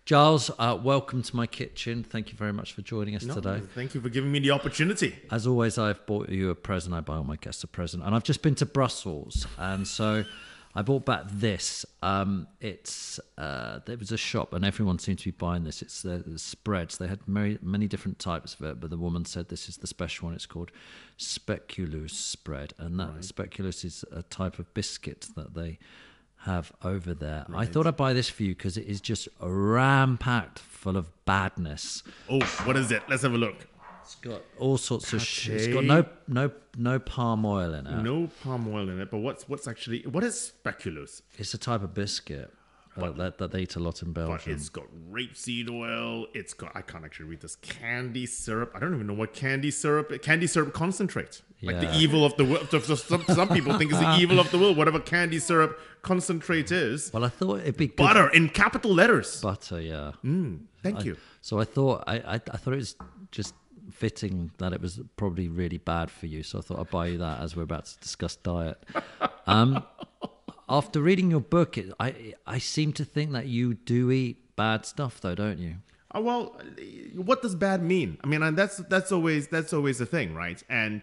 Giles, welcome to my kitchen. Thank you very much for joining us today. Thank you for giving me the opportunity. As always, I've bought you a present. I buy all my guests a present. And I've just been to Brussels. And so I bought back this. There was a shop and everyone seemed to be buying this. It's the spreads. They had many different types of it. But the woman said this is the special one. It's called speculoos spread. And that speculoos is a type of biscuit that they have over there. Right. I thought I'd buy this for you because it is just ram-packed full of badness. Oh, what is it? Let's have a look. It's got all sorts of shit. It's got no palm oil in it. No palm oil in it. But what is speculoos? It's a type of biscuit that they eat a lot in Belgium. But it's got rapeseed oil. It's got, I can't actually read this, candy syrup. I don't even know what candy syrup concentrate. Like the evil of the world. Some people think it's the evil of the world, whatever candy syrup concentrate is. Well, I thought it'd be good. Butter in capital letters. Butter, yeah. Thank you. So I thought I thought it was just fitting that it was probably really bad for you. So I thought I'd buy you that as we're about to discuss diet. After reading your book, I seem to think that you do eat bad stuff, though, don't you? Well, what does bad mean? I mean, and that's always the thing, right? And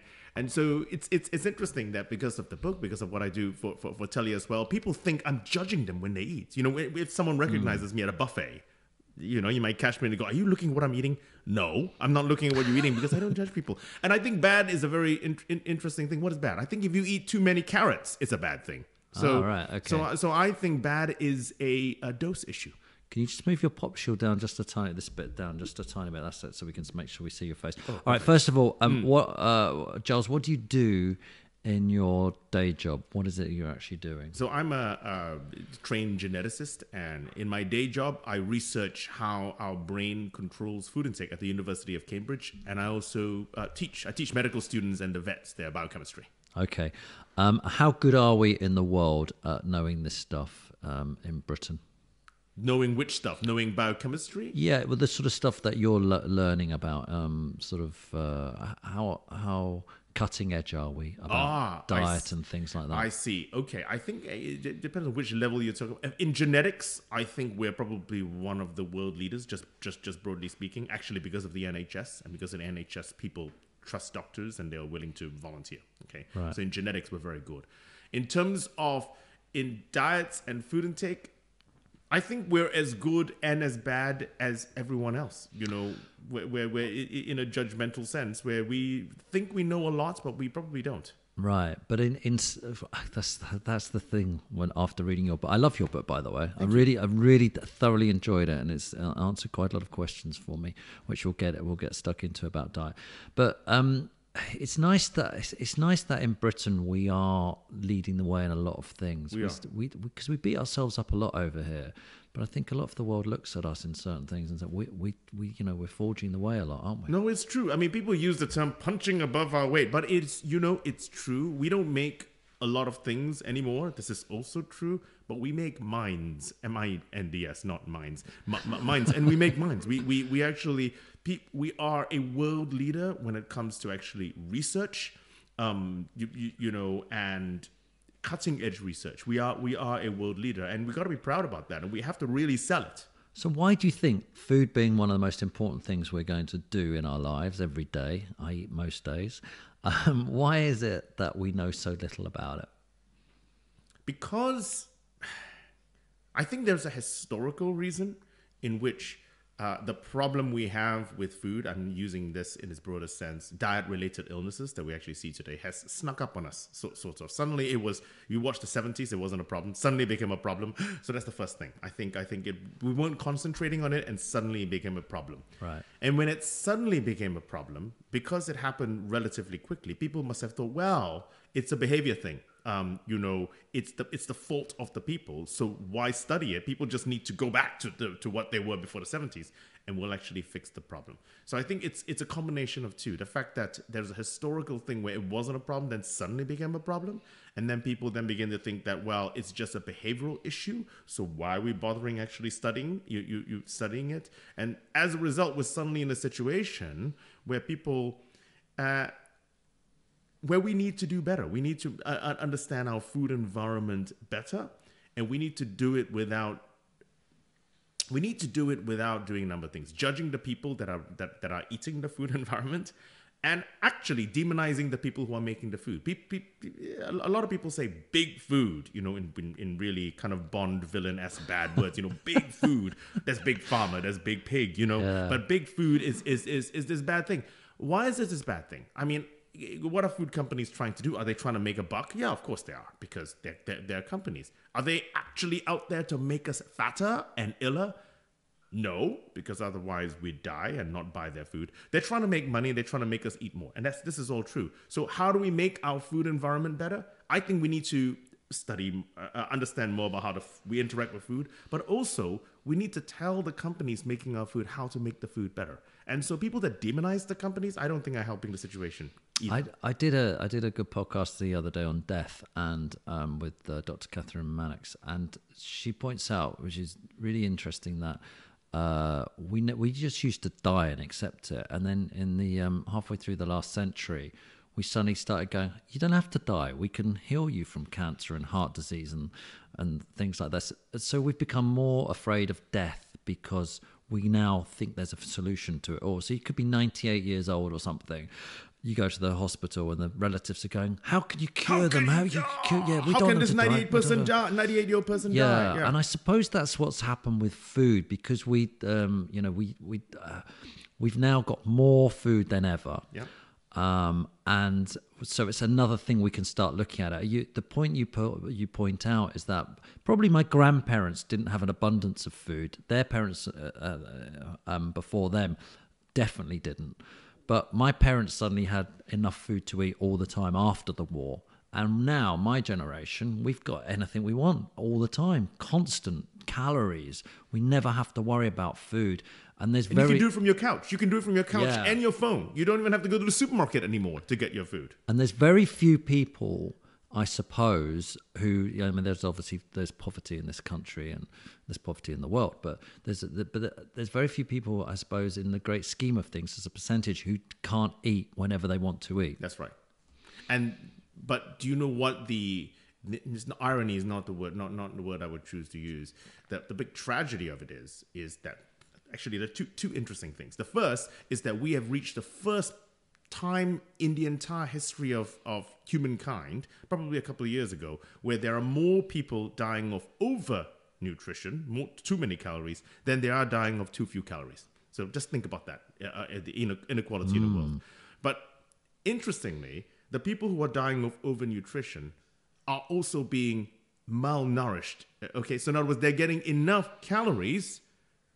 so it's interesting that because of the book, because of what I do for Telly as well, people think I'm judging them when they eat. You know, if someone recognizes me at a buffet, you know, you might catch me and go, "Are you looking at what I'm eating?" No, I'm not looking at what you're eating because I don't judge people. And I think bad is a very interesting thing. What is bad? I think if you eat too many carrots, it's a bad thing. So, right, okay. So I think bad is a dose issue. Can you just move your pop shield down just a tiny bit? That's it, so we can make sure we see your face. All right. First of all, Giles, what do you do in your day job? What is it you're actually doing? So I'm a trained geneticist, and in my day job, I research how our brain controls food intake at the University of Cambridge, and I also teach. I teach medical students and the vets their biochemistry. Okay. How good are we in the world at knowing this stuff in Britain? Knowing which stuff? Knowing biochemistry? Yeah, well, the sort of stuff that you're learning about, how cutting edge are we about diet and things like that? I see. Okay, I think it depends on which level you're talking about. In genetics, I think we're probably one of the world leaders, just broadly speaking, actually because of the NHS, and because in NHS people trust doctors and they're willing to volunteer. Okay, right. So in genetics, we're very good. In terms of in diets and food intake, I think we're as good and as bad as everyone else. You know, we're in a judgmental sense where we think we know a lot, but we probably don't. Right, but that's the thing. When after reading your book, I love your book, by the way. I really thoroughly enjoyed it, and it's answered quite a lot of questions for me, which we'll get stuck into about diet. But it's nice that in Britain we are leading the way in a lot of things. Because we beat ourselves up a lot over here. But I think a lot of the world looks at us in certain things and says we're forging the way a lot, aren't we? No, it's true. I mean, people use the term punching above our weight, but it's true. We don't make a lot of things anymore. This is also true. But we make minds, M-I-N-D-S, not minds, minds, and we make minds. We actually, we are a world leader when it comes to actually research, and cutting edge research. We are a world leader, and we got to be proud about that, and we have to really sell it. So why do you think, food being one of the most important things we're going to do in our lives every day, I eat most days, why is it that we know so little about it? Because I think there's a historical reason in which the problem we have with food, I'm using this in its broadest sense, diet-related illnesses that we actually see today has snuck up on us, sort of. Suddenly you watch the 70s, it wasn't a problem. Suddenly it became a problem. So that's the first thing. I think we weren't concentrating on it, and suddenly it became a problem. Right. And when it suddenly became a problem, because it happened relatively quickly, people must have thought, well, it's a behavior thing. It's the fault of the people. So why study it? People just need to go back to what they were before the 70s, and we'll actually fix the problem. So I think it's a combination of two. The fact that there's a historical thing where it wasn't a problem, then suddenly became a problem, and then people then begin to think that, well, it's just a behavioral issue. So why are we bothering actually studying you studying it? And as a result, we're suddenly in a situation where people. Where we need to do better. We need to understand our food environment better, and we need to do it without we need to do it without doing a number of things. Judging the people that are eating the food environment, and actually demonizing the people who are making the food. A lot of people say big food, in really kind of Bond villain-esque bad words. Big food. There's big pharma. There's big pig. Yeah. But big food is this bad thing. Why is this bad thing? I mean, what are food companies trying to do? Are they trying to make a buck? Yeah, of course they are, because they're companies. Are they actually out there to make us fatter and iller? No, because otherwise we'd die and not buy their food. They're trying to make money. They're trying to make us eat more. And this is all true. So how do we make our food environment better? I think we need to study, understand more about how we interact with food, but also we need to tell the companies making our food how to make the food better. And so people that demonize the companies, I don't think are helping the situation either. I did a good podcast the other day on death, and with Dr. Catherine Mannix, and she points out, which is really interesting, that we just used to die and accept it, and then in the halfway through the last century, we suddenly started going, you don't have to die. We can heal you from cancer and heart disease and things like this. So we've become more afraid of death because we now think there's a solution to it all. So you could be 98 years old or something. You go to the hospital and the relatives are going, how can you cure them? How can this 98-year-old person die? Yeah. And I suppose that's what's happened with food, because we've now got more food than ever. Yeah. And so it's another thing we can start looking at. The point you point out is that probably my grandparents didn't have an abundance of food. Their parents before them definitely didn't. But my parents suddenly had enough food to eat all the time after the war. And now, my generation, we've got anything we want all the time. Constant calories. We never have to worry about food. And you can do it from your couch. You can do it from your couch and your phone. You don't even have to go to the supermarket anymore to get your food. And there's very few people, I suppose, who, there's poverty in this country and there's poverty in the world, but there's very few people, I suppose, in the great scheme of things, as a percentage, who can't eat whenever they want to eat. That's right. But do you know what irony is not the word, not the word I would choose to use. The big tragedy of it is that actually there are two interesting things. The first is that we have reached the first time in the entire history of humankind, probably a couple of years ago, where there are more people dying of overnutrition, too many calories, than there are dying of too few calories. So just think about that, the inequality in the world. But interestingly, the people who are dying of overnutrition are also being malnourished. Okay, so in other words, they're getting enough calories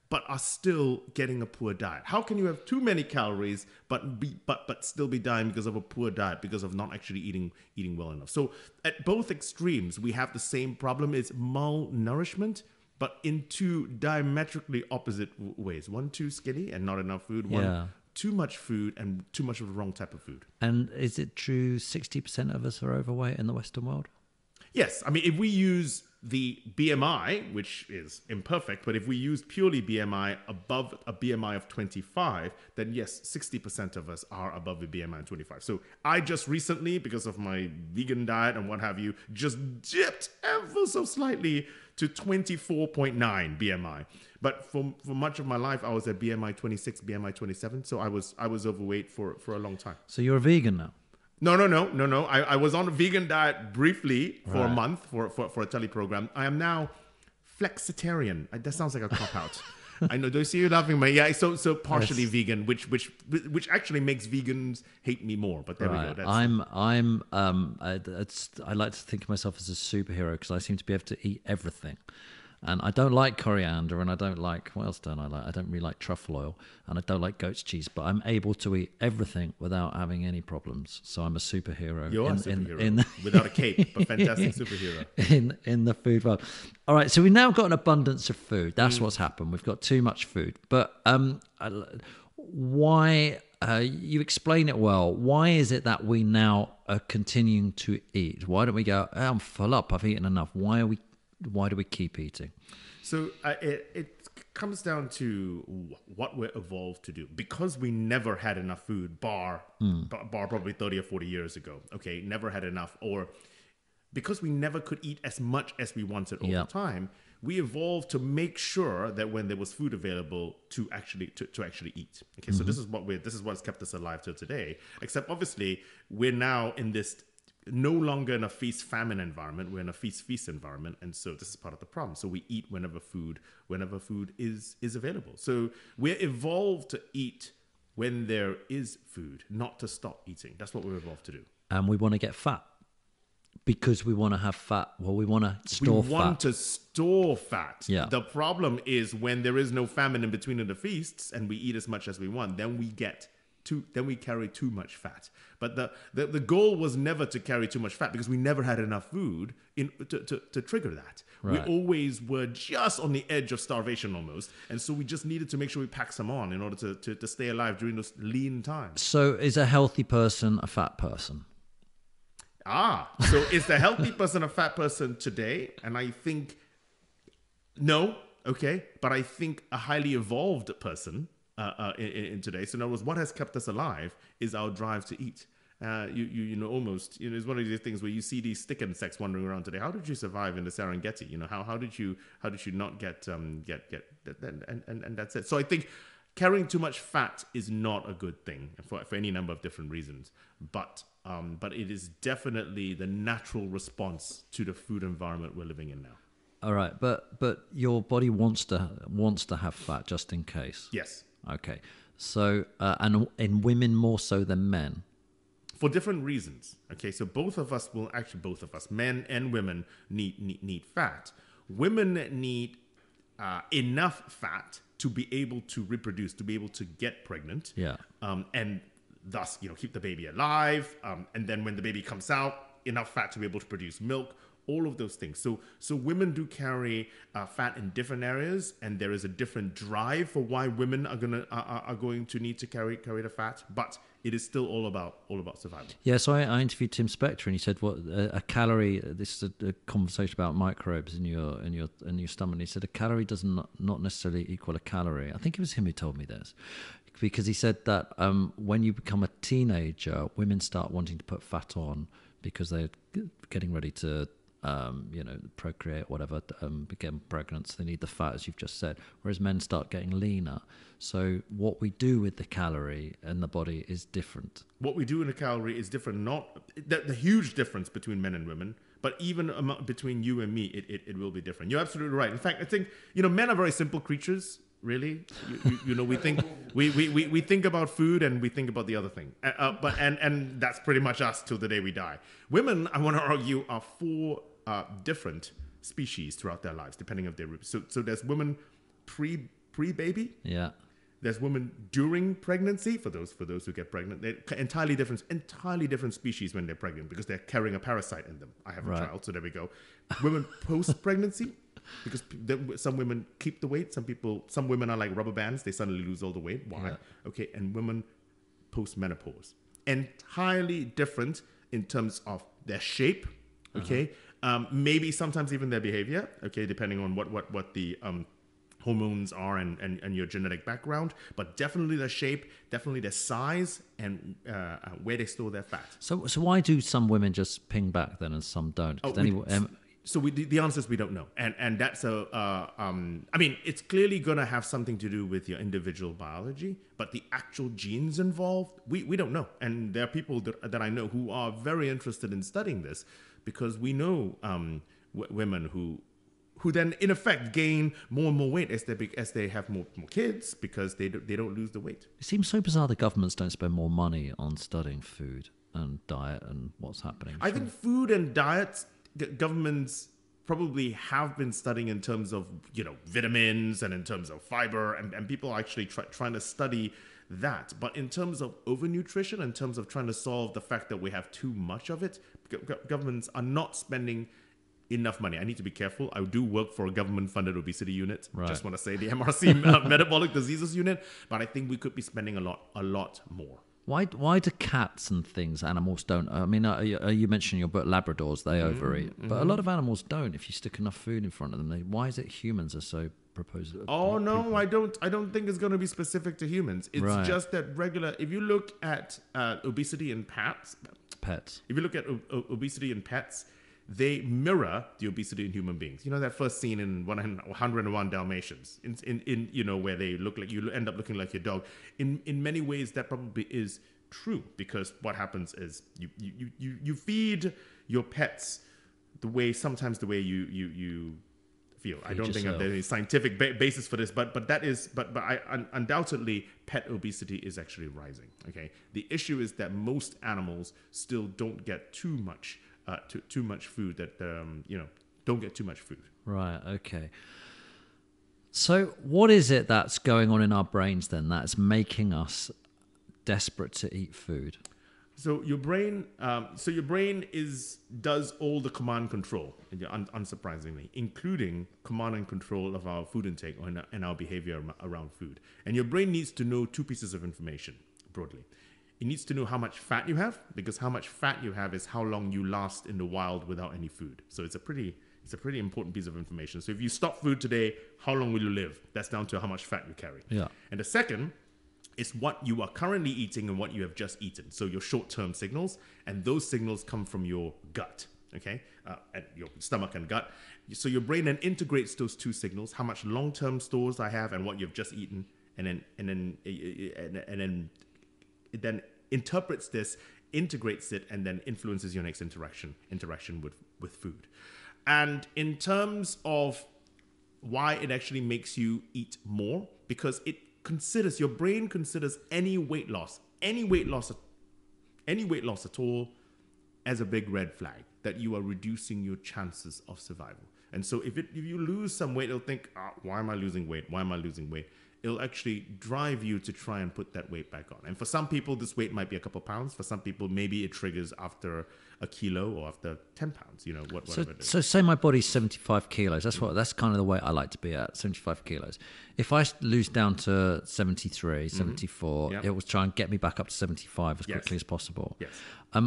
but are still getting a poor diet. How can you have too many calories but still be dying because of a poor diet, because of not actually eating well enough? So at both extremes, we have the same problem. It's malnourishment, but in two diametrically opposite ways. One, too skinny and not enough food. One, too much food and too much of the wrong type of food. And is it true 60% of us are overweight in the Western world? Yes. I mean, if we use the BMI, which is imperfect, but if we use purely BMI above a BMI of 25, then yes, 60% of us are above the BMI of 25. So I just recently, because of my vegan diet and what have you, just dipped ever so slightly to 24.9 BMI. But for much of my life, I was at BMI 26, BMI 27. So I was overweight for a long time. So you're a vegan now? No. I was on a vegan diet briefly for a month for a telly program. I am now flexitarian. That sounds like a cop-out. I know. Do you see you laughing? But yeah, so partially vegan, which actually makes vegans hate me more. But there we go. I like to think of myself as a superhero because I seem to be able to eat everything. And I don't like coriander, and I don't like, what else don't I like? I don't really like truffle oil, and I don't like goat's cheese, but I'm able to eat everything without having any problems. So I'm a superhero. You're a superhero without a cape, but fantastic superhero. In the food world. All right, so we've now got an abundance of food. That's what's happened. We've got too much food. But why, you explain it well, why is it that we now are continuing to eat? Why don't we go, I'm full up, I've eaten enough. Why do we keep eating? So it comes down to what we're evolved to do. Because we never had enough food, bar probably 30 or 40 years ago. Okay, never had enough. Or because we never could eat as much as we wanted all the time, We evolved to make sure that when there was food available to actually eat. Okay, so this is what's kept us alive till today. Except obviously we're now in this no longer in a feast-famine environment. We're in a feast-feast environment, and so this is part of the problem. So we eat whenever food is available. So we're evolved to eat when there is food, not to stop eating. That's what we're evolved to do. And we want to get fat because we want to have fat. Well, we want to store fat. We want to store fat. Yeah. The problem is when there is no famine in between the feasts and we eat as much as we want, then we carry too much fat. But the goal was never to carry too much fat because we never had enough food to trigger that. Right. We always were just on the edge of starvation almost. And so we just needed to make sure we pack some on in order to stay alive during those lean times. So is a healthy person a fat person? So is the healthy person a fat person today? And I think, no, okay. But I think a highly evolved person in today. So in other words, what has kept us alive is our drive to eat. It's one of these things where you see these stick insects wandering around today. How did you survive in the Serengeti? How did you not get and that's it. So I think carrying too much fat is not a good thing for any number of different reasons. But it is definitely the natural response to the food environment we're living in now. All right, but your body wants to have fat just in case. Yes. Okay. So and in women more so than men. For different reasons. Okay, so both of us, men and women, need fat. Women need enough fat to be able to reproduce, to be able to get pregnant. Yeah. And thus, keep the baby alive. And then when the baby comes out, enough fat to be able to produce milk. All of those things. So women do carry fat in different areas, and there is a different drive for why women are going to need to carry the fat. But it is still all about survival. Yeah. So I interviewed Tim Spector, and he said, "What a calorie?" This is a conversation about microbes in your stomach. And he said a calorie does not necessarily equal a calorie. I think it was him who told me this, because he said that when you become a teenager, women start wanting to put fat on because they're getting ready to procreate, whatever, become pregnant, so they need the fat, as you've just said, whereas men start getting leaner. So what we do with the calorie in the body is different. What we do in the calorie is different, not the huge difference between men and women, but even between you and me, it will be different. You're absolutely right. In fact, I think, men are very simple creatures, really. We think we think about food and we think about the other thing. But that's pretty much us till the day we die. Women, I want to argue, are four different species throughout their lives, depending on their roots. So there's women pre-baby. Yeah. There's women during pregnancy, for those who get pregnant. They're entirely different species when they're pregnant because they're carrying a parasite in them. I have a child, so there we go. Women post-pregnancy, because some women keep the weight. Some women are like rubber bands. They suddenly lose all the weight. Why? Yeah. Okay, and women post-menopause. Entirely different in terms of their shape, okay? Maybe sometimes even their behavior, okay, depending on what the hormones are and your genetic background, but definitely their shape, definitely their size, and where they store their fat. So why do some women just ping back then and some don't? The answer is we don't know, and that's it's clearly gonna have something to do with your individual biology, but the actual genes involved, we don't know. And there are people that I know who are very interested in studying this, because we know women who then in effect gain more and more weight as they have more kids, because they don't lose the weight. It seems so bizarre the governments don't spend more money on studying food and diet and what's happening. I think food and diets, governments probably have been studying in terms of vitamins and in terms of fiber, and people are actually trying to study that. But in terms of overnutrition, in terms of trying to solve the fact that we have too much of it, governments are not spending enough money. I need to be careful. I do work for a government-funded obesity unit. Right. Just want to say the MRC metabolic diseases unit. But I think we could be spending a lot more. Why do cats and animals don't? I mean, you mentioned in your book Labradors, they overeat, but a lot of animals don't. If you stick enough food in front of them, why is it humans are so proposed? Oh no, I don't think it's going to be specific to humans. It's just that if you look at obesity in pets. If you look at obesity in pets, they mirror the obesity in human beings. You know that first scene in 101 Dalmatians, where they look like you end up looking like your dog. In many ways, that probably is true, because what happens is you feed your pets the way you feel. I don't think there's any scientific basis for this, but undoubtedly pet obesity is actually rising. Okay, the issue is that most animals still don't get too much food. Don't get too much food. Right. Okay. So what is it that's going on in our brains then that's making us desperate to eat food? So your brain does all the command control, unsurprisingly, including command and control of our food intake and our behavior around food. And your brain needs to know two pieces of information broadly. It needs to know how much fat you have, because how much fat you have is how long you last in the wild without any food. So it's a pretty important piece of information. So if you stop food today, how long will you live? That's down to how much fat you carry. Yeah. And the second is what you are currently eating and what you have just eaten. So your short-term signals, and those signals come from your gut, okay, and your stomach and gut. So your brain then integrates those two signals: how much long-term stores I have and what you've just eaten, and then it then interprets this, integrates it, and then influences your next interaction with food. And in terms of why it actually makes you eat more, because your brain considers any weight loss at all as a big red flag, that you are reducing your chances of survival. And so if you lose some weight, it'll think, why am I losing weight? Why am I losing weight? It'll actually drive you to try and put that weight back on. And for some people, this weight might be a couple pounds. For some people, maybe it triggers after a kilo or after 10 pounds, whatever it is. So say my body's 75 kilos. That's kind of the weight I like to be at, 75 kilos. If I lose down to 73, 74, it will try and get me back up to 75 as quickly as possible. Yes.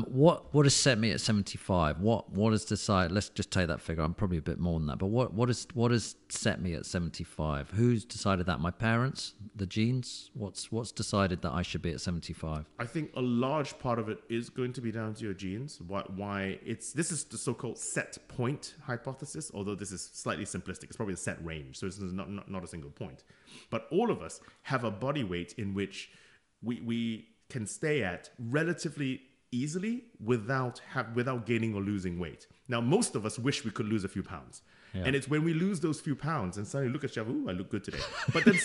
What has set me at 75? What has decided? Let's just take that figure. I'm probably a bit more than that. But what has set me at 75? Who's decided that? My parents? The genes? What's decided that I should be at 75? I think a large part of it is going to be down to your genes. This is the so-called Setpoint Hypothesis, although this is slightly simplistic. It's probably a set range, so it's not a single point. But all of us have a body weight in which we can stay at relatively easily without gaining or losing weight. Now, most of us wish we could lose a few pounds. Yeah. And it's when we lose those few pounds and suddenly look at yourself, ooh, I look good today. But then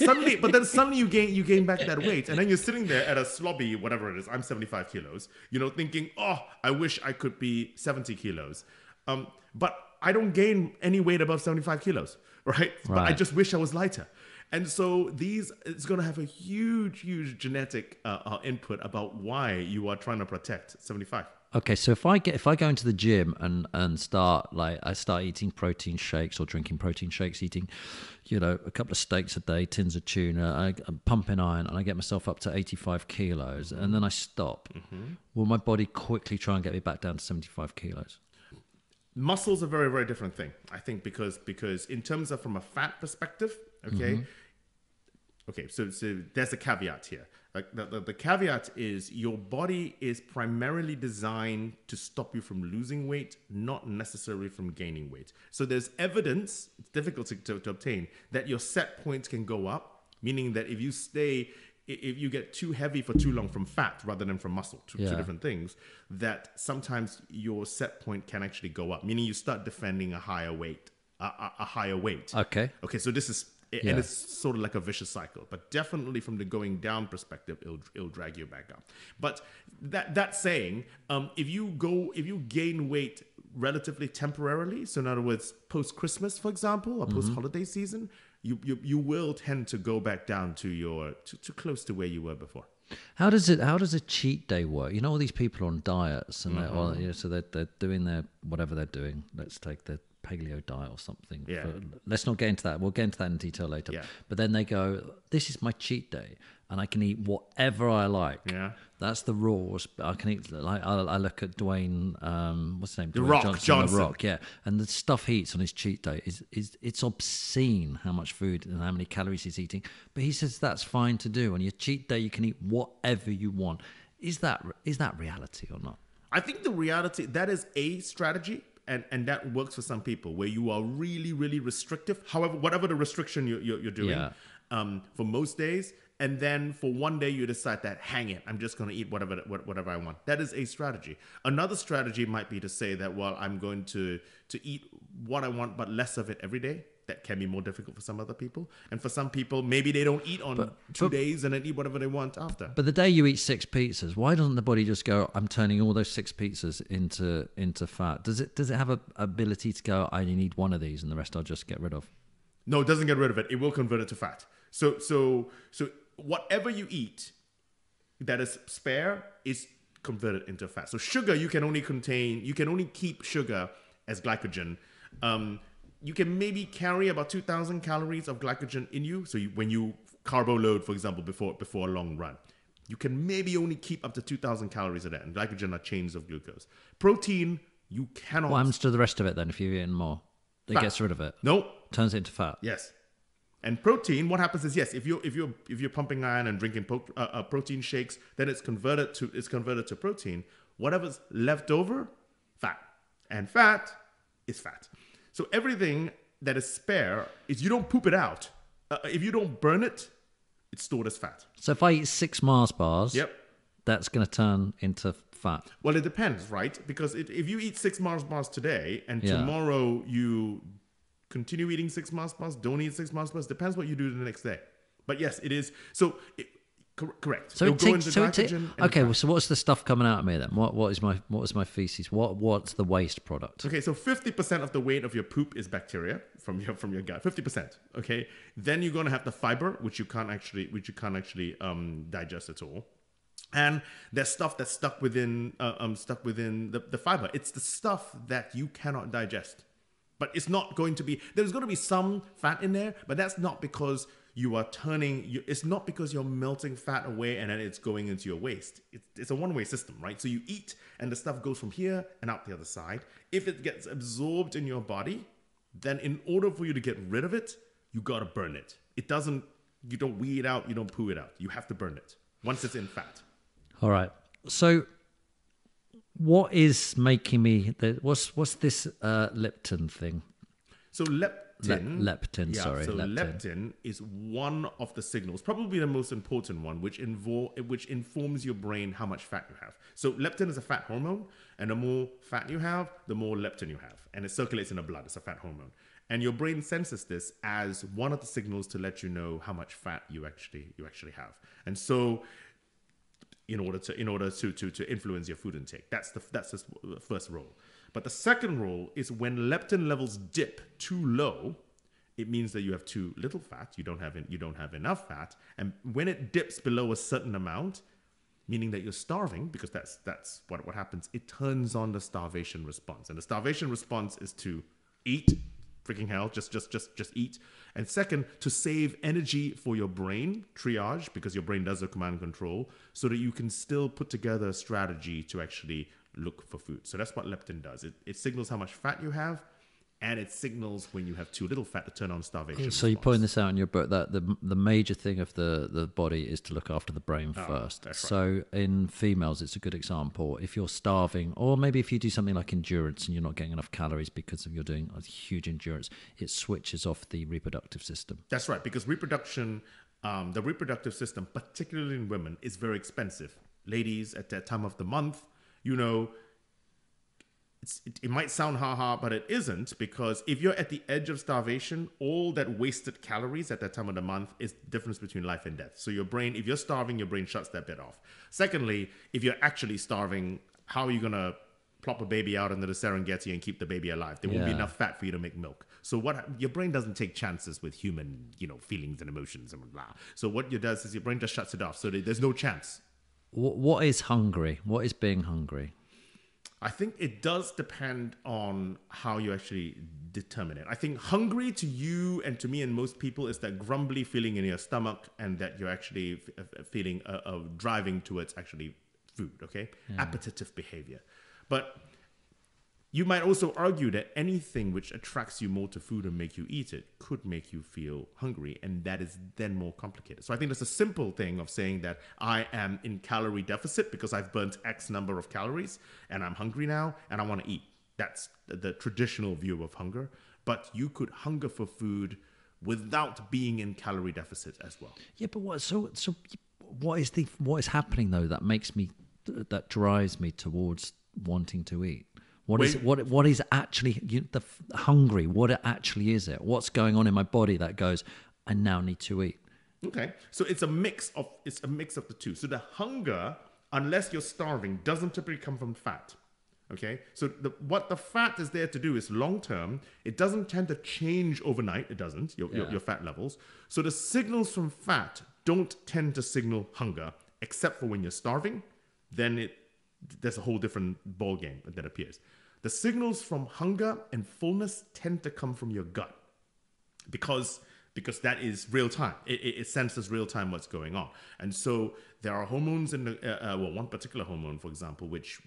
suddenly you gain back that weight. And then you're sitting there at a slobby, whatever it is, I'm 75 kilos, thinking, oh, I wish I could be 70 kilos. But I don't gain any weight above 75 kilos, right? But I just wish I was lighter. And so it's going to have a huge, huge genetic input about why you are trying to protect 75. Okay, so if I go into the gym and start eating protein shakes or drinking protein shakes, eating, a couple of steaks a day, tins of tuna, I'm pumping iron, and I get myself up to 85 kilos, and then I stop, will my body quickly try and get me back down to 75 kilos? Muscle's a very, very different thing, I think, because in terms of from a fat perspective, okay, so there's a caveat here. The caveat is your body is primarily designed to stop you from losing weight, not necessarily from gaining weight. So there's evidence, it's difficult to obtain, that your set points can go up, meaning that if you get too heavy for too long from fat rather than from muscle, two different things, that sometimes your set point can actually go up, meaning you start defending a higher weight. Okay, so this is... And it's sort of like a vicious cycle, but definitely from the going down perspective, it'll drag you back up. But that saying, if you gain weight relatively temporarily, so in other words, post Christmas, for example, or post holiday season, you will tend to go back down to close to where you were before. How does a cheat day work? All these people on diets, and so they're doing their whatever they're doing. Let's take the paleo diet or something. Yeah. Let's not get into that. We'll get into that in detail later. Yeah. But then they go, this is my cheat day, and I can eat whatever I like. Yeah. That's the rules. I can eat. I look at Dwayne. What's his name? The Rock Johnson. The Rock. Yeah. And the stuff he eats on his cheat day is it's obscene how much food and how many calories he's eating. But he says that's fine to do. On your cheat day, you can eat whatever you want. Is that reality or not? I think the reality, that is a strategy. and that works for some people where you are really, really restrictive. However, whatever the restriction you're doing, for most days, and then for one day you decide that, hang it, I'm just going to eat whatever I want. That is a strategy. Another strategy might be to say that, well, I'm going to eat what I want, but less of it every day. That can be more difficult for some other people. And for some people, maybe they don't eat on 2 days and then eat whatever they want after. But the day you eat 6 pizzas, why doesn't the body just go, I'm turning all those 6 pizzas into fat? Does it have a ability to go, I only need one of these and the rest I'll just get rid of? No, it doesn't get rid of it. It will convert it to fat. So whatever you eat that is spare is converted into fat. So sugar, you can only keep sugar as glycogen. You can maybe carry about 2,000 calories of glycogen in you. So when you carbo load, for example, before a long run, you can maybe only keep up to 2,000 calories of that. And glycogen are chains of glucose. Protein, you cannot. What happens to the rest of it then if you've eaten more? It gets rid of it. No. Turns it into fat. Yes. And protein, what happens is, yes, if you're pumping iron and drinking protein shakes, then it's converted to protein. Whatever's left over, fat. And fat is fat. So everything that is spare is you don't poop it out. If you don't burn it, it's stored as fat. So if I eat 6 Mars bars, that's going to turn into fat. Well, it depends, right? Because if you eat 6 Mars bars today and tomorrow you continue eating 6 Mars bars, don't eat 6 Mars bars, depends what you do the next day. But yes, it is. So correct. So okay. Well, so what's the stuff coming out of me then? What is my feces? What's the waste product? Okay, so 50% of the weight of your poop is bacteria from your gut. 50%. Okay, then you're gonna have the fiber, which you can't actually digest at all. And there's stuff that's stuck within the fiber. It's the stuff that you cannot digest. But it's not going to be. There's going to be some fat in there, but that's not because you are it's not because you're melting fat away and then it's going into your waist. It's a one-way system, right? So you eat and the stuff goes from here and out the other side. If it gets absorbed in your body, then in order for you to get rid of it, you got to burn it. You don't wee it out, you don't poo it out. You have to burn it once it's in fat. All right. So what is making me, what's this leptin thing? So leptin. Leptin is one of the signals, probably the most important one, which informs your brain how much fat you have. So leptin is a fat hormone, and the more fat you have, the more leptin you have, and it circulates in the blood. It's a fat hormone, and your brain senses this as one of the signals to let you know how much fat you actually have. And so, in order to influence your food intake, that's the first role. But the second role is when leptin levels dip too low, it means that you have too little fat. You don't have enough fat, and when it dips below a certain amount, meaning that you're starving, because that's what happens. It turns on the starvation response, and the starvation response is to eat. Freaking hell, just eat. And second, to save energy for your brain, triage, because your brain does the command and control, so that you can still put together a strategy to actually look for food. So that's what leptin does. It signals how much fat you have, and it signals when you have too little fat to turn on starvation. So you point this out in your book that the major thing of the body is to look after the brain first. That's right. So in females, it's a good example. If you're starving, or maybe if you do something like endurance and you're not getting enough calories because of you're doing a huge endurance, it switches off the reproductive system. That's right, because reproduction, the reproductive system, particularly in women, is very expensive. Ladies, at that time of the month, it might sound ha-ha, but it isn't, because if you're at the edge of starvation, all that wasted calories at that time of the month is the difference between life and death. So your brain, if you're starving, your brain shuts that bit off. Secondly, if you're actually starving, how are you going to plop a baby out into the Serengeti and keep the baby alive? There won't be enough fat for you to make milk. So your brain doesn't take chances with human, feelings and emotions and blah. So what it does is your brain just shuts it off. So there's no chance. What is hungry? What is being hungry? I think it does depend on how you actually determine it. I think hungry to you and to me and most people is that grumbly feeling in your stomach, and that you're actually feeling driving towards actually food, okay? Yeah. Appetitive behavior. But you might also argue that anything which attracts you more to food and make you eat it could make you feel hungry, and that is then more complicated. So I think there's a simple thing of saying that I am in calorie deficit because I've burnt X number of calories and I'm hungry now and I want to eat. That's the traditional view of hunger. But you could hunger for food without being in calorie deficit as well. Yeah, but what is happening though that drives me towards wanting to eat? What is actually hungry? What actually is it? What's going on in my body that goes, I now need to eat? Okay, so it's a mix of the two. So the hunger, unless you're starving, doesn't typically come from fat. Okay, so what the fat is there to do is long term. It doesn't tend to change overnight. It doesn't, your fat levels. So the signals from fat don't tend to signal hunger, except for when you're starving. Then there's a whole different ball game that appears. The signals from hunger and fullness tend to come from your gut, because that is real time. It senses real time what's going on. And so there are hormones in one particular hormone, for example, which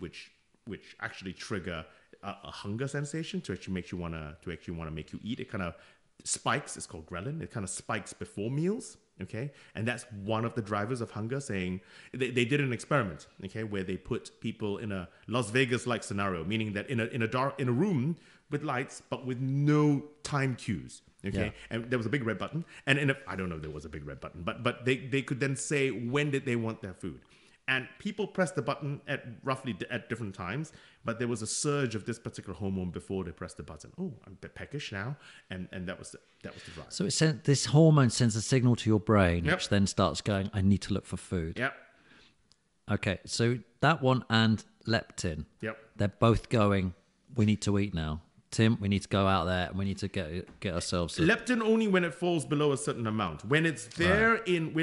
actually trigger a hunger sensation to actually make you want to make you eat. It kind of spikes. It's called ghrelin. It kind of spikes before meals. Okay, and that's one of the drivers of hunger. Saying they did an experiment, okay, where they put people in a Las Vegas-like scenario, meaning that in a room with lights but with no time cues. Okay, and there was a big red button, and I don't know if there was a big red button, but they could then say when did they want their food. And people pressed the button at different times, but there was a surge of this particular hormone before they pressed the button. Oh, I'm a bit peckish now, and that was the drive. So this hormone sends a signal to your brain, which then starts going, I need to look for food. Yep. Okay, so that one and leptin, they're both going, we need to eat now. Tim, we need to go out there and we need to get ourselves. Leptin only when it falls below a certain amount. When it's there in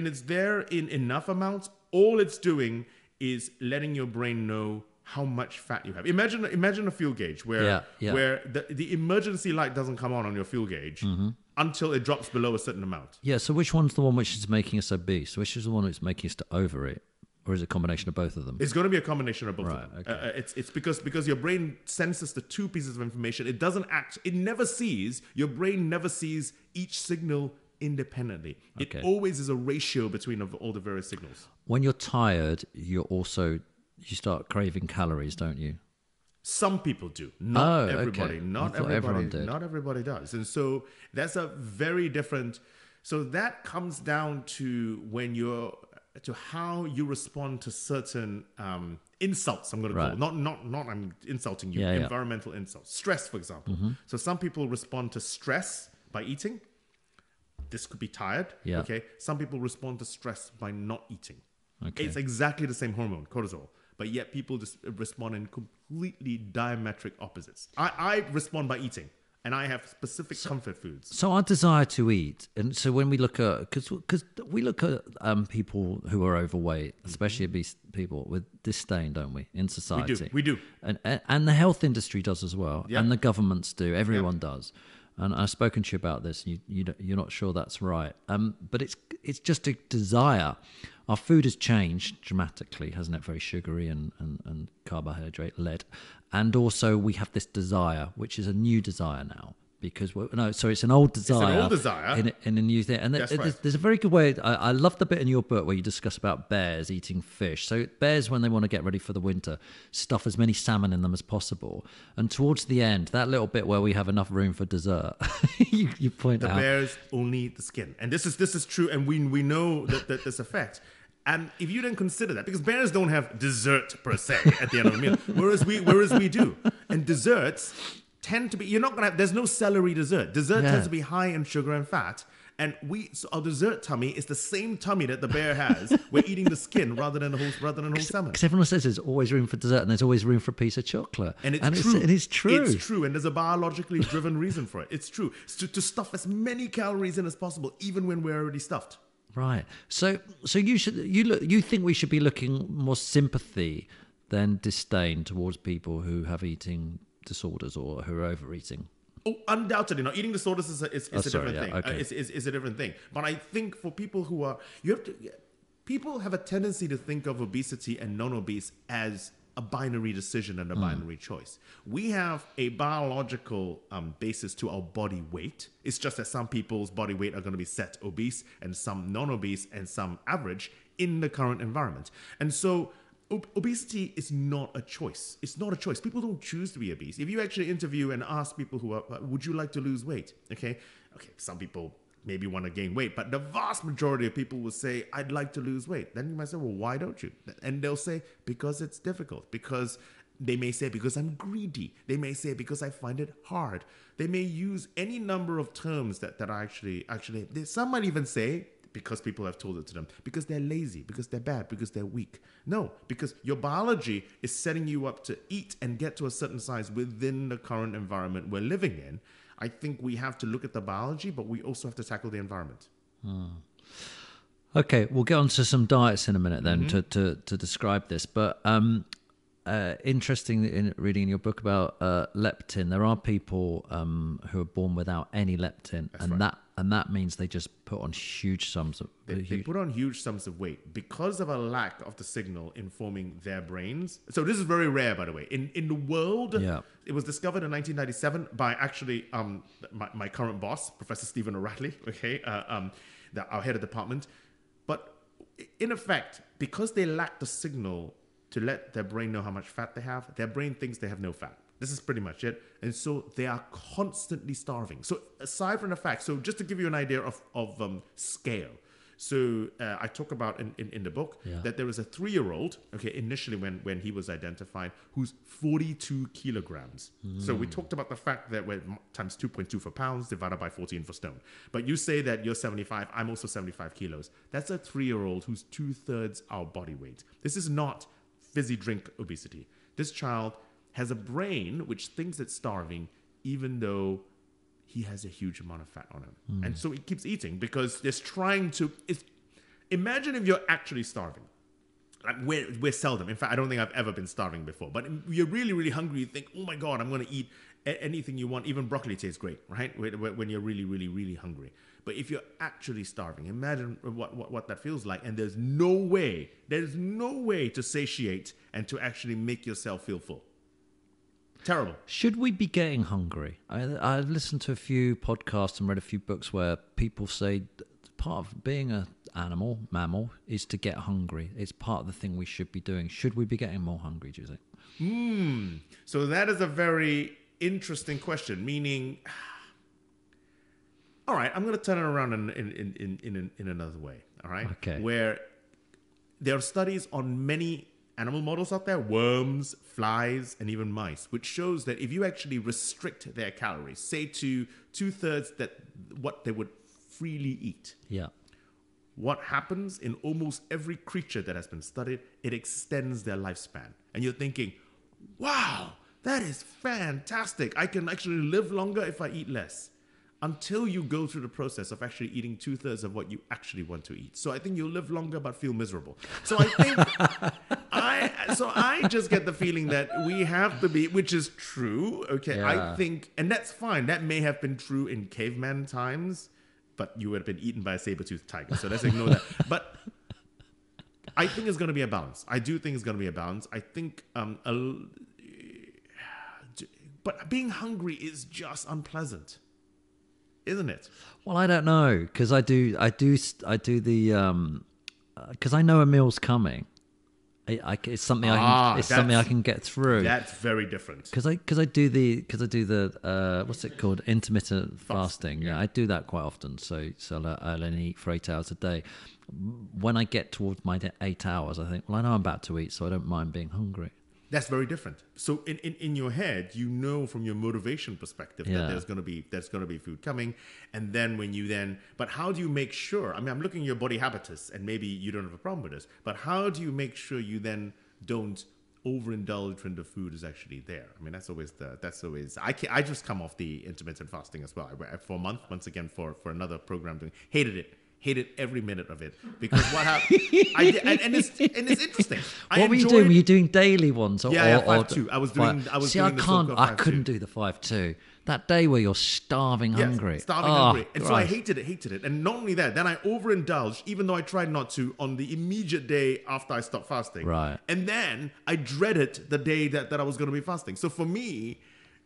enough amounts, all it's doing is letting your brain know how much fat you have. Imagine a fuel gauge where the emergency light doesn't come on your fuel gauge until it drops below a certain amount. Yeah. So which one's the one which is making us obese? Which is the one that's making us to overeat? Or is it a combination of both of them? It's going to be a combination of both right, of them. Okay. It's because your brain senses the two pieces of information. It doesn't your brain never sees each signal independently. Okay. It always is a ratio between all the various signals. When you're tired, you start craving calories, don't you? Some people do. Not everybody. Okay. Not everybody. Not everybody does. And so that's a very different. So that comes down to to how you respond to certain insults. I'm going to call not I'm insulting you. Environmental insults, stress, for example. So some people respond to stress by eating. This could be tired. Yeah. Okay. Some people respond to stress by not eating. Okay. It's exactly the same hormone, cortisol, but yet people just respond in completely diametric opposites. I respond by eating, and I have specific comfort foods. So our desire to eat, and so when we look at, because we look at people who are overweight, especially obese people, with disdain, don't we, in society? We do. And the health industry does as well, and the governments do. Everyone does. And I've spoken to you about this. You're not sure that's right. But it's just a desire. Our food has changed dramatically, hasn't it? Very sugary and carbohydrate led. And also we have this desire, which is a new desire now. Because it's an old desire. It's an old desire in a new thing. And there's a very good way. I love the bit in your book where you discuss about bears eating fish. So bears, when they want to get ready for the winter, stuff as many salmon in them as possible. And towards the end, that little bit where we have enough room for dessert, you point out the bears only eat the skin, and this is true, and we know that this effect. And if you don't consider that, because bears don't have dessert per se at the end of the meal, whereas we do, and desserts tend to be, there's no celery dessert. Dessert tends to be high in sugar and fat. And so our dessert tummy is the same tummy that the bear has. We're eating the skin rather than the whole salmon. Because everyone says there's always room for dessert and there's always room for a piece of chocolate. And it's true. It's true. It's true. And there's a biologically driven reason for it. It's true. It's to stuff as many calories in as possible, even when we're already stuffed. Right. So you think we should be looking more sympathy than disdain towards people who have eating disorders or who are overeating? Oh, undoubtedly. Now, eating disorders is a different thing. Okay. It's a different thing. But I think for people who people have a tendency to think of obesity and non-obese as a binary decision and a binary choice. We have a biological basis to our body weight. It's just that some people's body weight are going to be set obese and some non-obese and some average in the current environment. And so obesity is not a choice. It's not a choice. People don't choose to be obese. If you actually interview and ask people who are, would you like to lose weight? Okay, some people maybe want to gain weight, but the vast majority of people will say, I'd like to lose weight. Then you might say, well, why don't you? And they'll say, because it's difficult. Because they may say, because I'm greedy. They may say, because I find it hard. They may use any number of terms that are actually, some might even say, because people have told it to them, because they're lazy, because they're bad, because they're weak. No, because your biology is setting you up to eat and get to a certain size within the current environment we're living in. I think we have to look at the biology, but we also have to tackle the environment. Okay, we'll get on to some diets in a minute then to describe this. But interesting in reading in your book about leptin, there are people who are born without any leptin, and that means they just put on huge sums of they put on huge sums of weight because of a lack of the signal informing their brains. So this is very rare, by the way. In the world, it was discovered in 1997 by actually my current boss, Professor Stephen O'Reilly, our head of department. But in effect, because they lack the signal to let their brain know how much fat they have, their brain thinks they have no fat. This is pretty much it. And so they are constantly starving. So aside from the fact, so just to give you an idea of scale. So I talk about in the book that there was a 3-year-old, initially when he was identified, who's 42 kilograms. So we talked about the fact that we're times 2.2 for pounds divided by 14 for stone. But you say that you're 75, I'm also 75 kilos. That's a 3-year-old who's 2/3 our body weight. This is not fizzy drink obesity. This child has a brain which thinks it's starving, even though he has a huge amount of fat on him. And so he keeps eating because it's trying to... imagine if you're actually starving. Like we're seldom. In fact, I don't think I've ever been starving before. But you're really, really hungry. You think, oh my God, I'm going to eat anything you want. Even broccoli tastes great, right? When you're really, really, really hungry. But if you're actually starving, imagine what that feels like. And there's no way to satiate and to actually make yourself feel full. Terrible. Should we be getting hungry? I listened to a few podcasts and read a few books where people say part of being an mammal, is to get hungry. It's part of the thing we should be doing. Should we be getting more hungry, do you think? So that is a very interesting question, meaning... All right, I'm going to turn it around in another way, all right? Okay. Where there are studies on many animal models out there, worms, flies, and even mice, which shows that if you actually restrict their calories, say to 2/3 that what they would freely eat, what happens in almost every creature that has been studied, it extends their lifespan. And you're thinking, wow, that is fantastic. I can actually live longer if I eat less. Until you go through the process of actually eating 2/3 of what you actually want to eat. So I think you'll live longer but feel miserable. So I think I just get the feeling that we have to be, which is true. Okay, I think, and that's fine. That may have been true in caveman times, but you would have been eaten by a saber-toothed tiger. So let's ignore that. But I think it's going to be a balance. I do think it's going to be a balance. I think, but being hungry is just unpleasant. Isn't it? Well, I don't know, because I do the because I know a meal's coming. It's something I can get through. That's very different. Because I do the what's it called, intermittent fasting. Yeah, I do that quite often. So I'll only eat for 8 hours a day. When I get towards my 8 hours, I think, well, I know I'm about to eat, so I don't mind being hungry. That's very different. So in your head, you know from your motivation perspective that there's gonna be food coming, and then but how do you make sure? I mean, I'm looking at your body habitus, and maybe you don't have a problem with this, but how do you make sure you then don't overindulge when the food is actually there? I mean, that's always I just come off the intermittent fasting as well. For a month, once again for another program, hated every minute of it, because what happened? And it's interesting. What were you doing? Were you doing daily ones? Or 5-2. I was doing. I couldn't do the 5-2. That day where you're starving hungry. Hungry. And so I hated it. And not only that, then I overindulged, even though I tried not to, on the immediate day after I stopped fasting. Right. And then I dreaded the day that I was going to be fasting. So for me,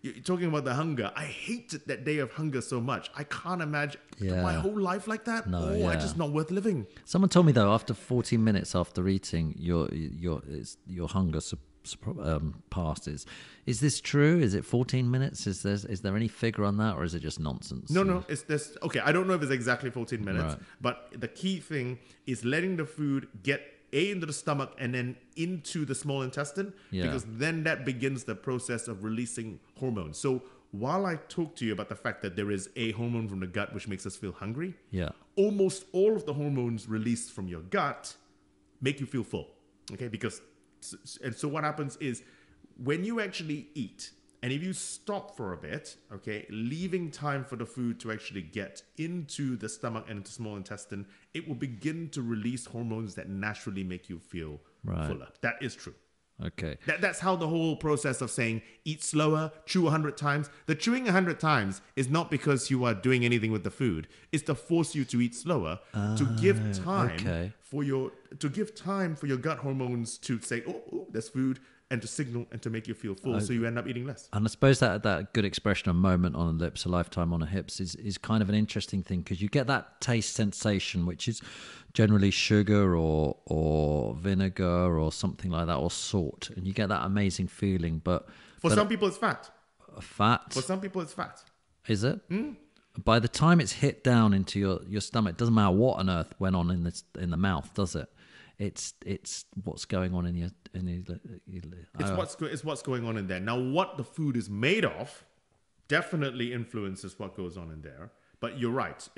you're talking about the hunger. I hated that day of hunger so much. I can't imagine my whole life like that. No, it's just not worth living. Someone told me though, after 14 minutes after eating, your hunger passes. Is this true? Is it 14 minutes? Is there any figure on that, or is it just nonsense? No. It's this. Okay, I don't know if it's exactly 14 minutes, Right. but the key thing is letting the food get into the stomach and then into the small intestine, because then that begins the process of releasing hormones. So while I talk to you about the fact that there is a hormone from the gut which makes us feel hungry, almost all of the hormones released from your gut make you feel full. Okay, so what happens is when you actually eat, and if you stop for a bit, okay, leaving time for the food to actually get into the stomach and into small intestine, it will begin to release hormones that naturally make you feel fuller. That is true. Okay. That's how the whole process of saying eat slower, chew 100 times. The chewing 100 times is not because you are doing anything with the food. It's to force you to eat slower, to give time for your gut hormones to say, oh, there's food, and to signal and to make you feel full, so you end up eating less. And I suppose that good expression, a moment on the lips, a lifetime on the hips, is kind of an interesting thing, because you get that taste sensation, which is generally sugar or vinegar or something like that, or salt, and you get that amazing feeling. But for some people, it's fat. Fat? For some people, it's fat. Is it? By the time it's hit down into your stomach, it doesn't matter what on earth went on in the mouth, does it? It's what's going on in your it's what's going on in there. Now, what the food is made of definitely influences what goes on in there. But you're right.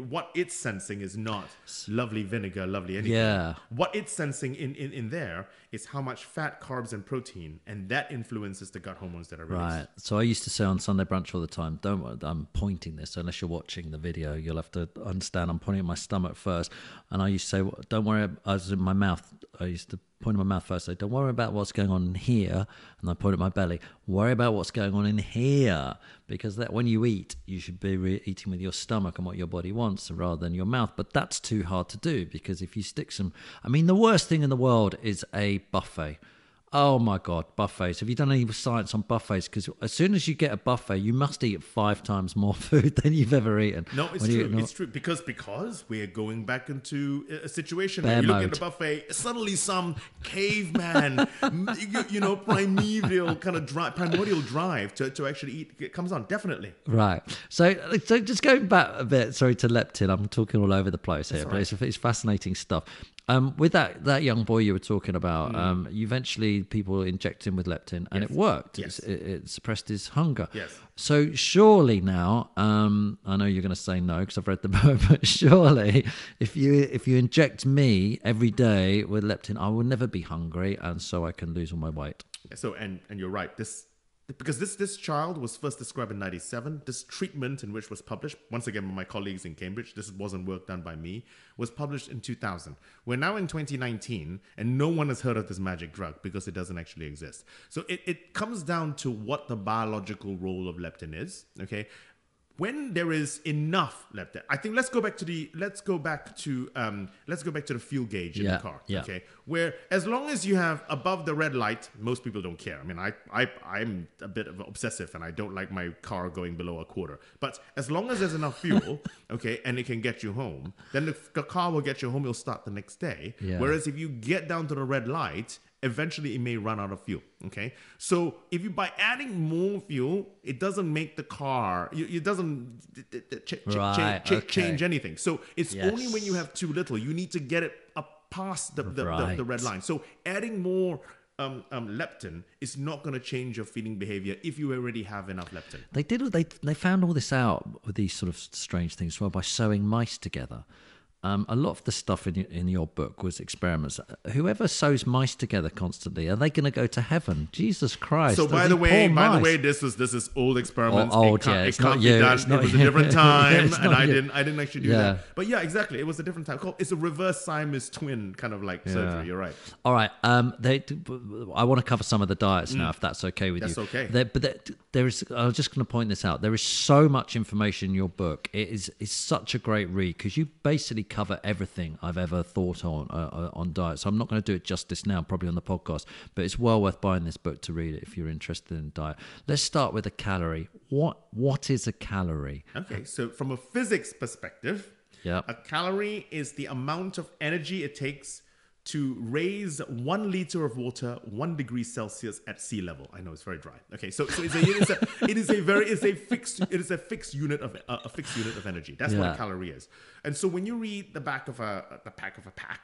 What it's sensing is not lovely vinegar, lovely anything. Yeah. What it's sensing in there is how much fat, carbs, and protein, and that influences the gut hormones that are released. Right. So I used to say on Sunday brunch all the time, don't worry, I'm pointing this, so unless you're watching the video, you'll have to understand I'm pointing at my stomach first. And I used to say, well, don't worry, I was in my mouth. I used to point at my mouth first, say, don't worry about what's going on in here. And I point at my belly, worry about what's going on in here. Because that when you eat, you should be eating with your stomach and what your body wants rather than your mouth. But that's too hard to do, because if you stick the worst thing in the world is a buffet. Oh my God, buffets. Have you done any science on buffets? Because as soon as you get a buffet, you must eat 5 times more food than you've ever eaten. No, it's true. It's true. Because we're going back into a situation where you look at the buffet, suddenly some caveman, primordial drive to actually eat it comes on. Definitely. Right. So just going back a bit, sorry, to leptin. I'm talking all over the place here, but it's fascinating stuff. With that young boy you were talking about, eventually people injected him with leptin, and it worked. Yes. It suppressed his hunger. Yes. So surely now, I know you're going to say no because I've read the book, but surely if you inject me every day with leptin, I will never be hungry, and so I can lose all my weight. So and you're right. Because this child was first described in 1997. This treatment, in which was published, once again by my colleagues in Cambridge, this wasn't work done by me, was published in 2000. We're now in 2019, and no one has heard of this magic drug because it doesn't actually exist. So it comes down to what the biological role of leptin is, okay? When there is enough leptin, I think let's go back to the fuel gauge in the car. Yeah. Okay, where as long as you have above the red light, most people don't care. I mean, I'm a bit of an obsessive, and I don't like my car going below a quarter. But as long as there's enough fuel, okay, and it can get you home, then the car will get you home. It'll start the next day. Yeah. Whereas if you get down to the red light, eventually it may run out of fuel. Okay, so if you by adding more fuel, it doesn't make the car, it doesn't change anything. So it's only when you have too little, you need to get it up past the red line. So adding more leptin is not going to change your feeding behavior if you already have enough leptin. They found all this out with these sort of strange things as well by sewing mice together. A lot of the stuff in your book was experiments. Whoever sews mice together constantly, are they going to go to heaven? Jesus Christ! So by the way, this is old experiments. It can't be done. It was a different time, and I didn't actually do that. Yeah. But yeah, exactly. It was a different time. It's a reverse Siamese twin kind of like surgery. You're right. All right. I want to cover some of the diets now, if that's okay with you. That's okay. There is. I was just going to point this out. There is so much information in your book. It's such a great read because you basically cover everything I've ever thought on diet. So I'm not going to do it justice now, probably on the podcast, but it's well worth buying this book to read it if you're interested in diet. Let's start with a calorie. What is a calorie? Okay, so from a physics perspective, a calorie is the amount of energy it takes to raise 1 liter of water 1 degree Celsius at sea level. I know it's very dry. Okay, so it is a fixed unit of energy. That's what a calorie is. And so when you read the back of a pack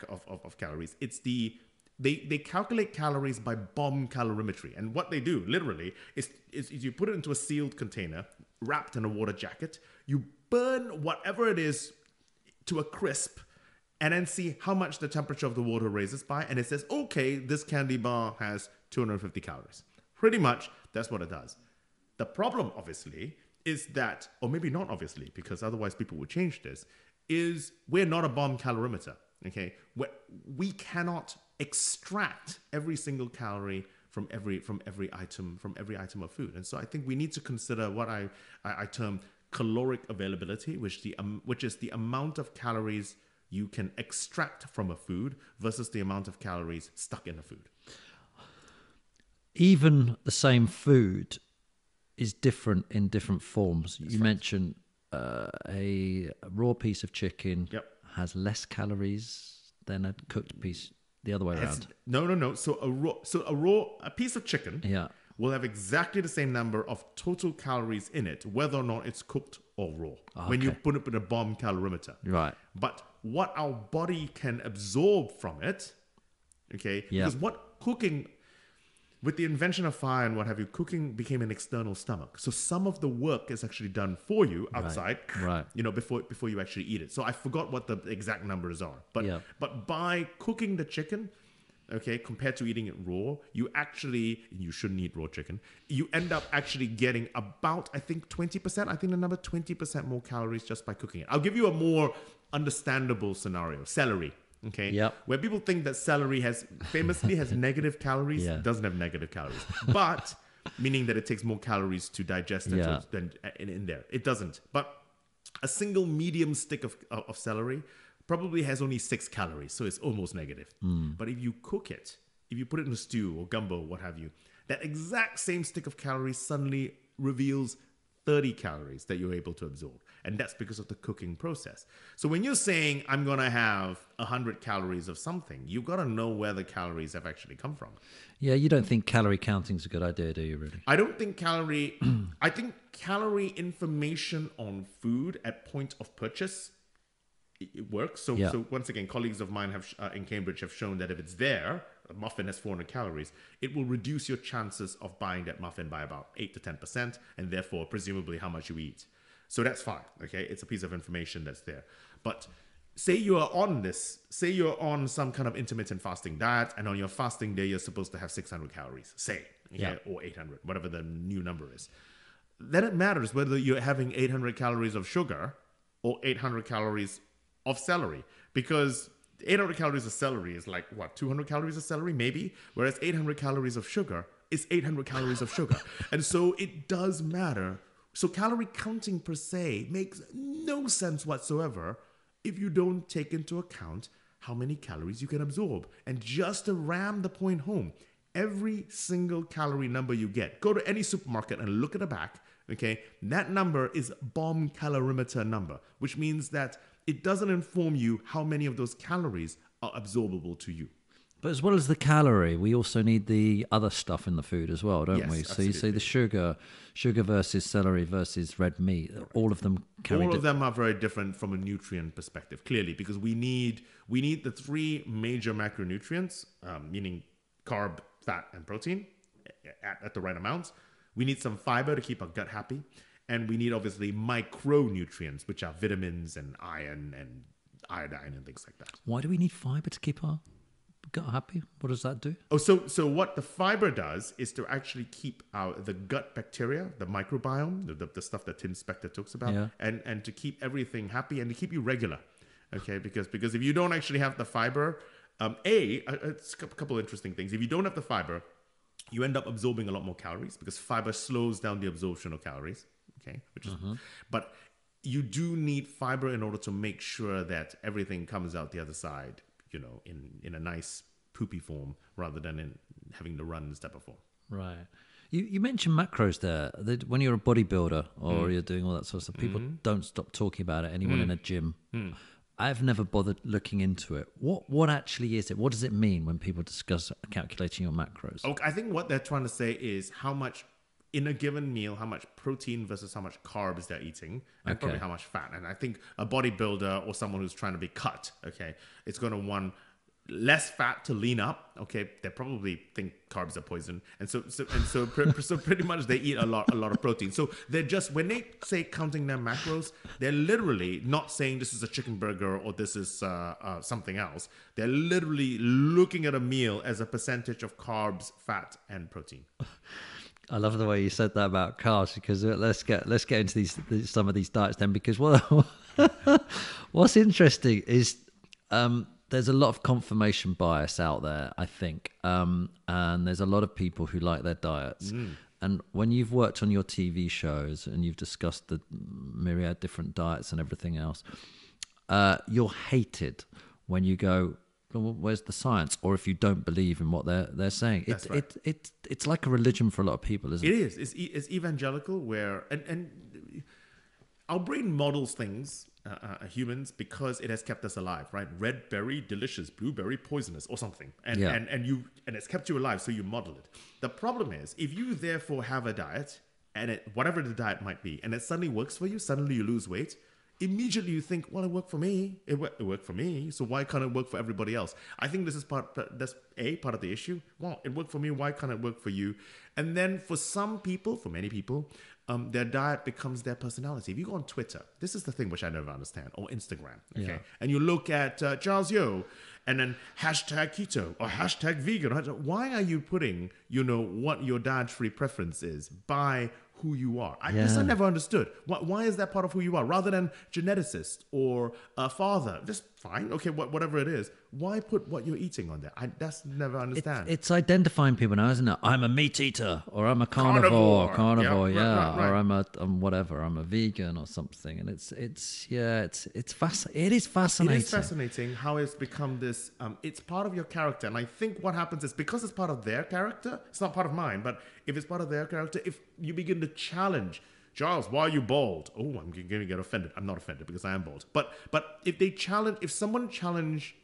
of calories, it's they calculate calories by bomb calorimetry. And what they do literally is you put it into a sealed container wrapped in a water jacket. You burn whatever it is to a crisp, and then see how much the temperature of the water raises by, and it says, okay, this candy bar has 250 calories. Pretty much, that's what it does. The problem, obviously, is that, or maybe not obviously, because otherwise people would change this, is we're not a bomb calorimeter, okay? We cannot extract every single calorie from every item of food. And so I think we need to consider what I term caloric availability, which is the amount of calories you can extract from a food versus the amount of calories stuck in a food. Even the same food is different in different forms. You mentioned a raw piece of chicken has less calories than a cooked piece. The other way around. No. So a piece of chicken will have exactly the same number of total calories in it, whether or not it's cooked or raw. When you put it in a bomb calorimeter. Right. But what our body can absorb from it, okay? Because cooking, with the invention of fire and what have you, cooking became an external stomach. So some of the work is actually done for you outside, before you actually eat it. So I forgot what the exact numbers are. But by cooking the chicken, okay, compared to eating it raw, you shouldn't eat raw chicken. You end up actually getting about, I think, 20%. I think the number 20% more calories just by cooking it. I'll give you a more understandable scenario. Celery. Okay. Yep. Where people think that celery famously has negative calories, doesn't have negative calories, but meaning that it takes more calories to digest than in there. It doesn't. But a single medium stick of celery probably has only 6 calories, so it's almost negative. But if you cook it, if you put it in a stew or gumbo, what have you, that exact same stick of calories suddenly reveals 30 calories that you're able to absorb. And that's because of the cooking process. So when you're saying, I'm going to have 100 calories of something, you've got to know where the calories have actually come from. Yeah, you don't think calorie counting is a good idea, do you, really? I don't think I think calorie information on food at point of purchase, it works. So once again, colleagues of mine in Cambridge have shown that if it's there, a muffin has 400 calories, it will reduce your chances of buying that muffin by about 8 to 10%, and therefore, presumably, how much you eat. So that's fine, okay? It's a piece of information that's there. But say you're on some kind of intermittent fasting diet, and on your fasting day, you're supposed to have 600 calories, or 800, whatever the new number is. Then it matters whether you're having 800 calories of sugar or 800 calories of celery, because 800 calories of celery is like, 200 calories of celery, maybe? Whereas 800 calories of sugar is 800 calories of sugar. And so it does matter. So calorie counting per se makes no sense whatsoever if you don't take into account how many calories you can absorb. And just to ram the point home, every single calorie number you get, go to any supermarket and look at the back, okay? That number is bomb calorimeter number, which means that it doesn't inform you how many of those calories are absorbable to you. But as well as the calorie, we also need the other stuff in the food as well, don't we? So Absolutely. you say the sugar versus celery versus red meat. All of them are very different from a nutrient perspective, clearly, because we need the 3 major macronutrients, meaning carb, fat, and protein at the right amounts. We need some fiber to keep our gut happy. And we need, obviously, micronutrients, which are vitamins and iron and iodine and things like that. Why do we need fiber to keep our gut happy? What does that do? So what the fiber does is to actually keep the gut bacteria, the microbiome, the stuff that Tim Spector talks about, and to keep everything happy and to keep you regular. Okay, because if you don't actually have the fiber, it's a couple of interesting things. If you don't have the fiber, you end up absorbing a lot more calories because fiber slows down the absorption of calories. Okay, but you do need fiber in order to make sure that everything comes out the other side, in a nice poopy form rather than in having to run in this type of form. Right. You mentioned macros there. When you're a bodybuilder or you're doing all that sort of stuff, people don't stop talking about it. Anyone in a gym. I've never bothered looking into it. What actually is it? What does it mean when people discuss calculating your macros? Okay, I think what they're trying to say is how much in a given meal, how much protein versus how much carbs they're eating, and probably how much fat. And I think a bodybuilder or someone who's trying to be cut, okay, it's going to want less fat to lean up. Okay, they probably think carbs are poison, and so pretty much they eat a lot of protein. So they're just, when they say counting their macros, they're literally not saying this is a chicken burger or this is something else. They're literally looking at a meal as a percentage of carbs, fat, and protein. I love the way you said that about carbs, because let's get into some of these diets then, because what's interesting is there's a lot of confirmation bias out there, I think, and there's a lot of people who like their diets. And when you've worked on your TV shows and you've discussed the myriad different diets and everything else, you're hated when you go, well, where's the science? Or if you don't believe in what they're saying. It's like a religion for a lot of people, isn't it? It is. It's evangelical, where and our brain models things, humans, because it has kept us alive, right? Red berry, delicious; blueberry, poisonous, or something. And it's kept you alive, so you model it. The problem is, if you therefore have a diet, and whatever the diet might be, and it suddenly works for you, suddenly you lose weight, immediately you think, well, it worked for me. It worked for me. So why can't it work for everybody else? I think this is part of the issue. Well, it worked for me. Why can't it work for you? And then for many people, their diet becomes their personality. If you go on Twitter, this is the thing which I never understand, or Instagram, okay? And you look at Giles Yo, and then hashtag keto or hashtag vegan. Why are you putting, what your dietary preference is by who you are? This I never understood. Why is that part of who you are? Rather than geneticist or a father, just fine, okay, whatever it is. Why put what you're eating on there? That's never understand. It's identifying people now, isn't it? I'm a meat eater, or I'm a carnivore, right. Or I'm a vegan or something. And it's fascinating. It is fascinating. It is fascinating how it's become this. It's part of your character, and I think what happens is, because it's part of their character, it's not part of mine. But if it's part of their character, if you begin to challenge, Giles, why are you bald? Oh, I'm going to get offended. I'm not offended because I am bald. But if someone challenge,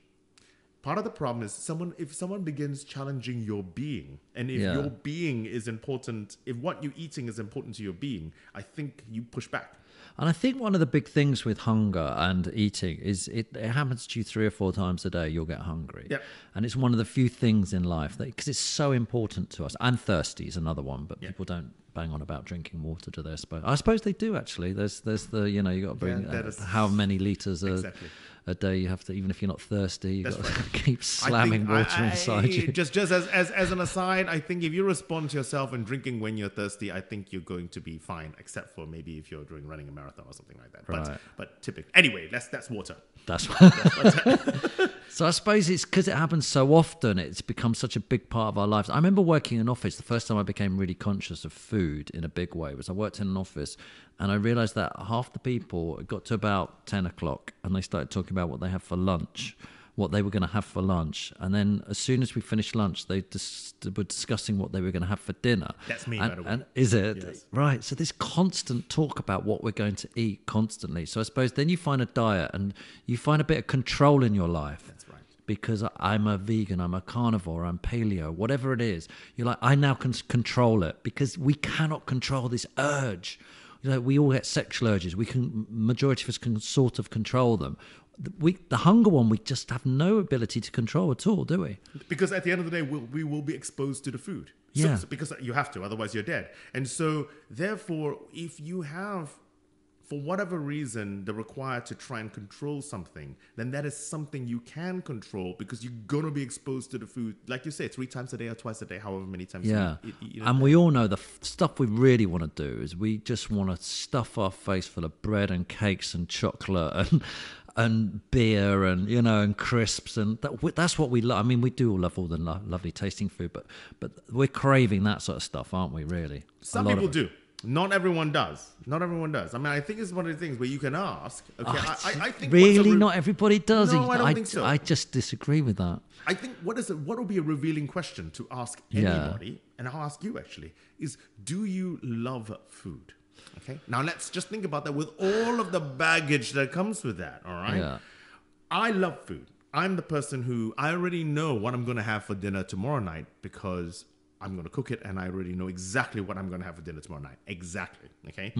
part of the problem is if someone begins challenging your being, and if your being is important, if what you're eating is important to your being, I think you push back. And I think one of the big things with hunger and eating is it happens to you 3 or 4 times a day, you'll get hungry. Yep. And it's one of the few things in life because it's so important to us. And thirsty is another one, but people don't bang on about drinking water, do they? I suppose they do, actually. There's the, you got to bring how many litres a day you have to, even if you're not thirsty, you've got to keep slamming water inside you. Just as an aside, I think if you respond to yourself and drinking when you're thirsty, I think you're going to be fine, except for maybe if you're running a marathon or something like that. Right. But typically, anyway, that's water. That's So I suppose it's because it happens so often, it's become such a big part of our lives. I remember working in an office. The first time I became really conscious of food in a big way was I worked in an office, and I realized that half the people, it got to about 10 o'clock, and they started talking about what they have for lunch, what they were going to have for lunch. And then as soon as we finished lunch, they were discussing what they were going to have for dinner. That's me, by the way. And is it? Yes. Right. So this constant talk about what we're going to eat constantly. So I suppose then you find a diet and you find a bit of control in your life. That's right. Because I'm a vegan, I'm a carnivore, I'm paleo, whatever it is. You're like, I now can control it, because we cannot control this urge. We all get sexual urges. Majority of us can sort of control them. The hunger one, we just have no ability to control at all, do we? Because at the end of the day, we will be exposed to the food. Yeah. So because you have to, otherwise you're dead. And so, therefore, if you have, for whatever reason, the require to try and control something, then that is something you can control, because you're going to be exposed to the food, like you say, 3 times a day or twice a day, however many times. Yeah. And we all know the stuff we really want to do is we just want to stuff our face full of bread and cakes and chocolate and beer and and crisps, and that's what we love. I mean, we do love all the lovely tasting food, but we're craving that sort of stuff, aren't we? Really, some people do. Not everyone does. Not everyone does. I mean, I think it's one of the things where you can ask. Okay, I think really not everybody does. No, I don't think so. I just disagree with that. I think what would be a revealing question to ask anybody, and I'll ask you actually, is do you love food? Okay. Now let's just think about that with all of the baggage that comes with that. All right. Yeah. I love food. I'm the person who I already know what I'm going to have for dinner tomorrow night because I'm going to cook it and I already know exactly what I'm going to have for dinner tomorrow night. Exactly. Okay.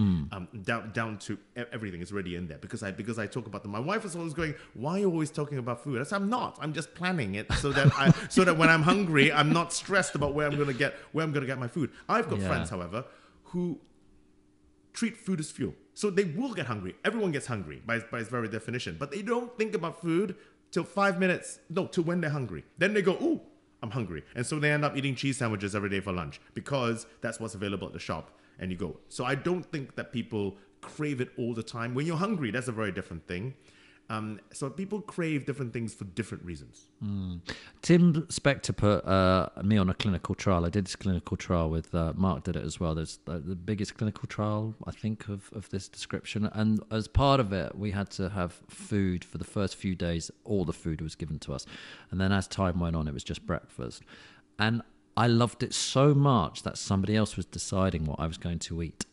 Down to everything is already in there because I talk about them. My wife is always going, why are you always talking about food? I said, I'm not. I'm just planning it so that when I'm hungry, I'm not stressed about where I'm going to get my food. I've got friends, however, who treat food as fuel. So they will get hungry. Everyone gets hungry by its very definition. But they don't think about food till when they're hungry. Then they go, ooh, I'm hungry. And so they end up eating cheese sandwiches every day for lunch because that's what's available at the shop. And you go. So I don't think that people crave it all the time. When you're hungry, that's a very different thing. So people crave different things for different reasons. Tim Spector put me on a clinical trial. I did this clinical trial with Mark did it as well. There's the biggest clinical trial, I think, of this description. And as part of it, we had to have food for the first few days. All the food was given to us. And then as time went on, it was just breakfast. And I loved it so much that somebody else was deciding what I was going to eat.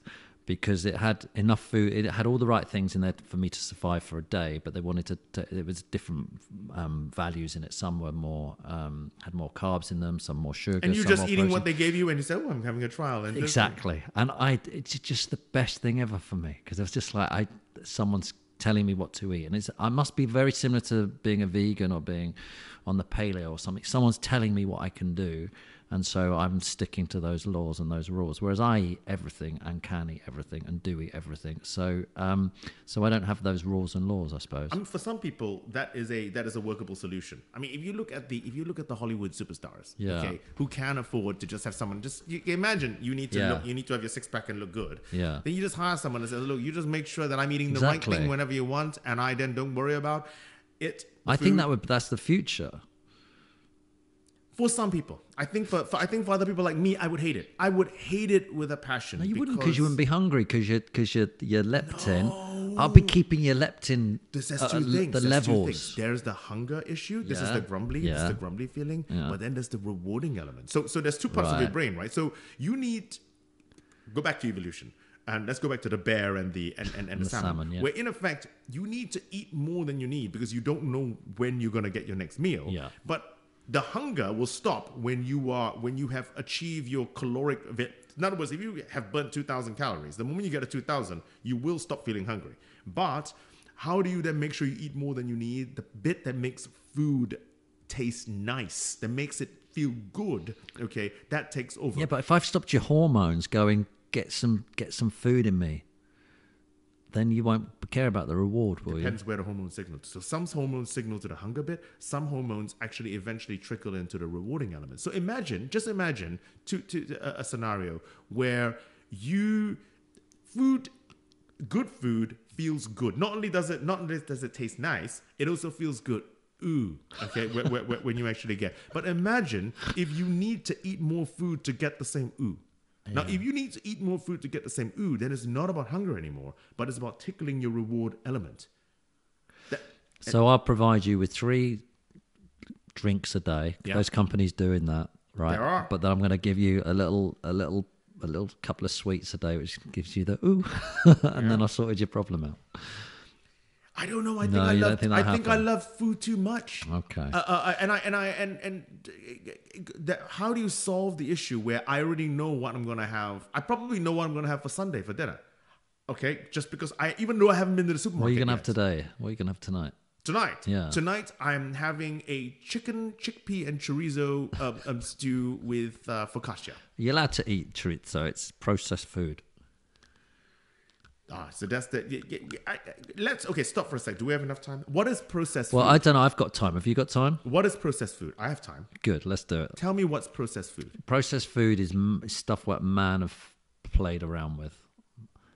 Because it had enough food, it had all the right things in there for me to survive for a day, but they wanted to it was different values in it. Some were more, had more carbs in them, some more sugar. And you're some just more eating protein. what they gave you and you said, oh, I'm having a trial. And exactly. And it's just the best thing ever for me because it's just like someone's telling me what to eat. And I must be very similar to being a vegan or being on the paleo or something. Someone's telling me what I can do. And so I'm sticking to those laws and those rules. Whereas I eat everything and can eat everything and do eat everything. So so I don't have those rules and laws, I suppose. I mean, for some people, that is a workable solution. I mean, if you look at the Hollywood superstars, okay, who can afford to just have someone you imagine you need to have your six pack and look good. Yeah. Then you just hire someone and say, look, you just make sure that I'm eating the right thing whenever you want, and I then don't worry about it. I think that's the future. For some people, I think for other people like me, I would hate it. I would hate it with a passion. No, you wouldn't, because you wouldn't be hungry because your leptin. No. I'll be keeping your leptin. There's two things. The levels. There's the hunger issue. This is the grumbly. This is the grumbly feeling. Yeah. But then there's the rewarding element. So there's two parts of your brain, right? So you need go back to evolution. And let's go back to the bear and the salmon. Yeah. Where in effect you need to eat more than you need because you don't know when you're gonna get your next meal. Yeah. But the hunger will stop when you have achieved your caloric. In other words, if you have burnt 2,000 calories, the moment you get to 2,000, you will stop feeling hungry. But how do you then make sure you eat more than you need? The bit that makes food taste nice, that makes it feel good, okay, that takes over. Yeah, but if I've stopped your hormones going, get some food in me, then you won't care about the reward, will you? Depends where the hormone signals. So some hormones signal to the hunger bit. Some hormones actually eventually trickle into the rewarding element. So just imagine a scenario where good food feels good. Not only does it taste nice, it also feels good. Ooh, okay, when you actually get. But imagine if you need to eat more food to get the same ooh. Yeah. Now, if you need to eat more food to get the same ooh, then it's not about hunger anymore, but it's about tickling your reward element. So I'll provide you with 3 drinks a day. Yeah. Those companies doing that, right? There are. But then I'm going to give you a little couple of sweets a day, which gives you the ooh, and then I sorted your problem out. I don't know. I think I love food too much. Okay. How do you solve the issue where I already know what I'm going to have? I probably know what I'm going to have for Sunday for dinner. Okay, just because even though I haven't been to the supermarket. What are you going to have today? What are you going to have tonight? Tonight? Yeah. Tonight I'm having a chickpea and chorizo stew with focaccia. You're allowed to eat chorizo. It's processed food. So that's stop for a sec. Do we have enough time? What is processed food? Well, I don't know. I've got time. Have you got time? What is processed food? I have time. Good. Let's do it. Tell me what's processed food. Processed food is stuff what man have played around with.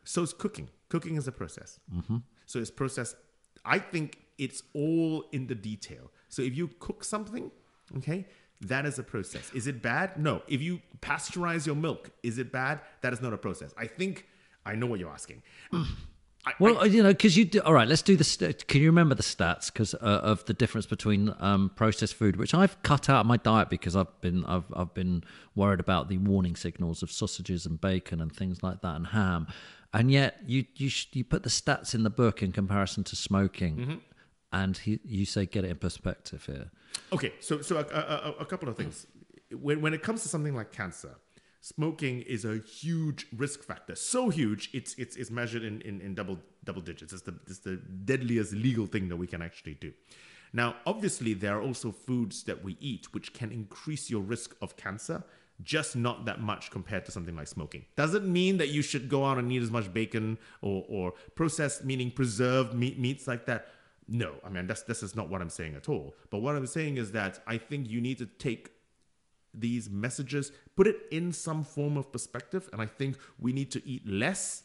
So it's cooking. Cooking is a process. Mm-hmm. So it's processed. I think it's all in the detail. So if you cook something, okay, That is a process. Is it bad? No. If you pasteurize your milk, is it bad? That is not a process. I think I know what you're asking. Because you do, all right. Let's do the. Can you remember the stats? Because of the difference between processed food, which I've cut out of my diet because I've been worried about the warning signals of sausages and bacon and things like that and ham, and yet you put the stats in the book in comparison to smoking, and you say get it in perspective here. Okay, so a couple of things. When it comes to something like cancer, smoking is a huge risk factor. So huge, it's measured in double digits. It's the deadliest legal thing that we can actually do. Now, obviously, there are also foods that we eat which can increase your risk of cancer, just not that much compared to something like smoking. Doesn't mean that you should go out and eat as much bacon or processed, meaning preserved meats like that. No, I mean, this is not what I'm saying at all. But what I'm saying is that I think you need to take these messages, put it in some form of perspective. And I think we need to eat less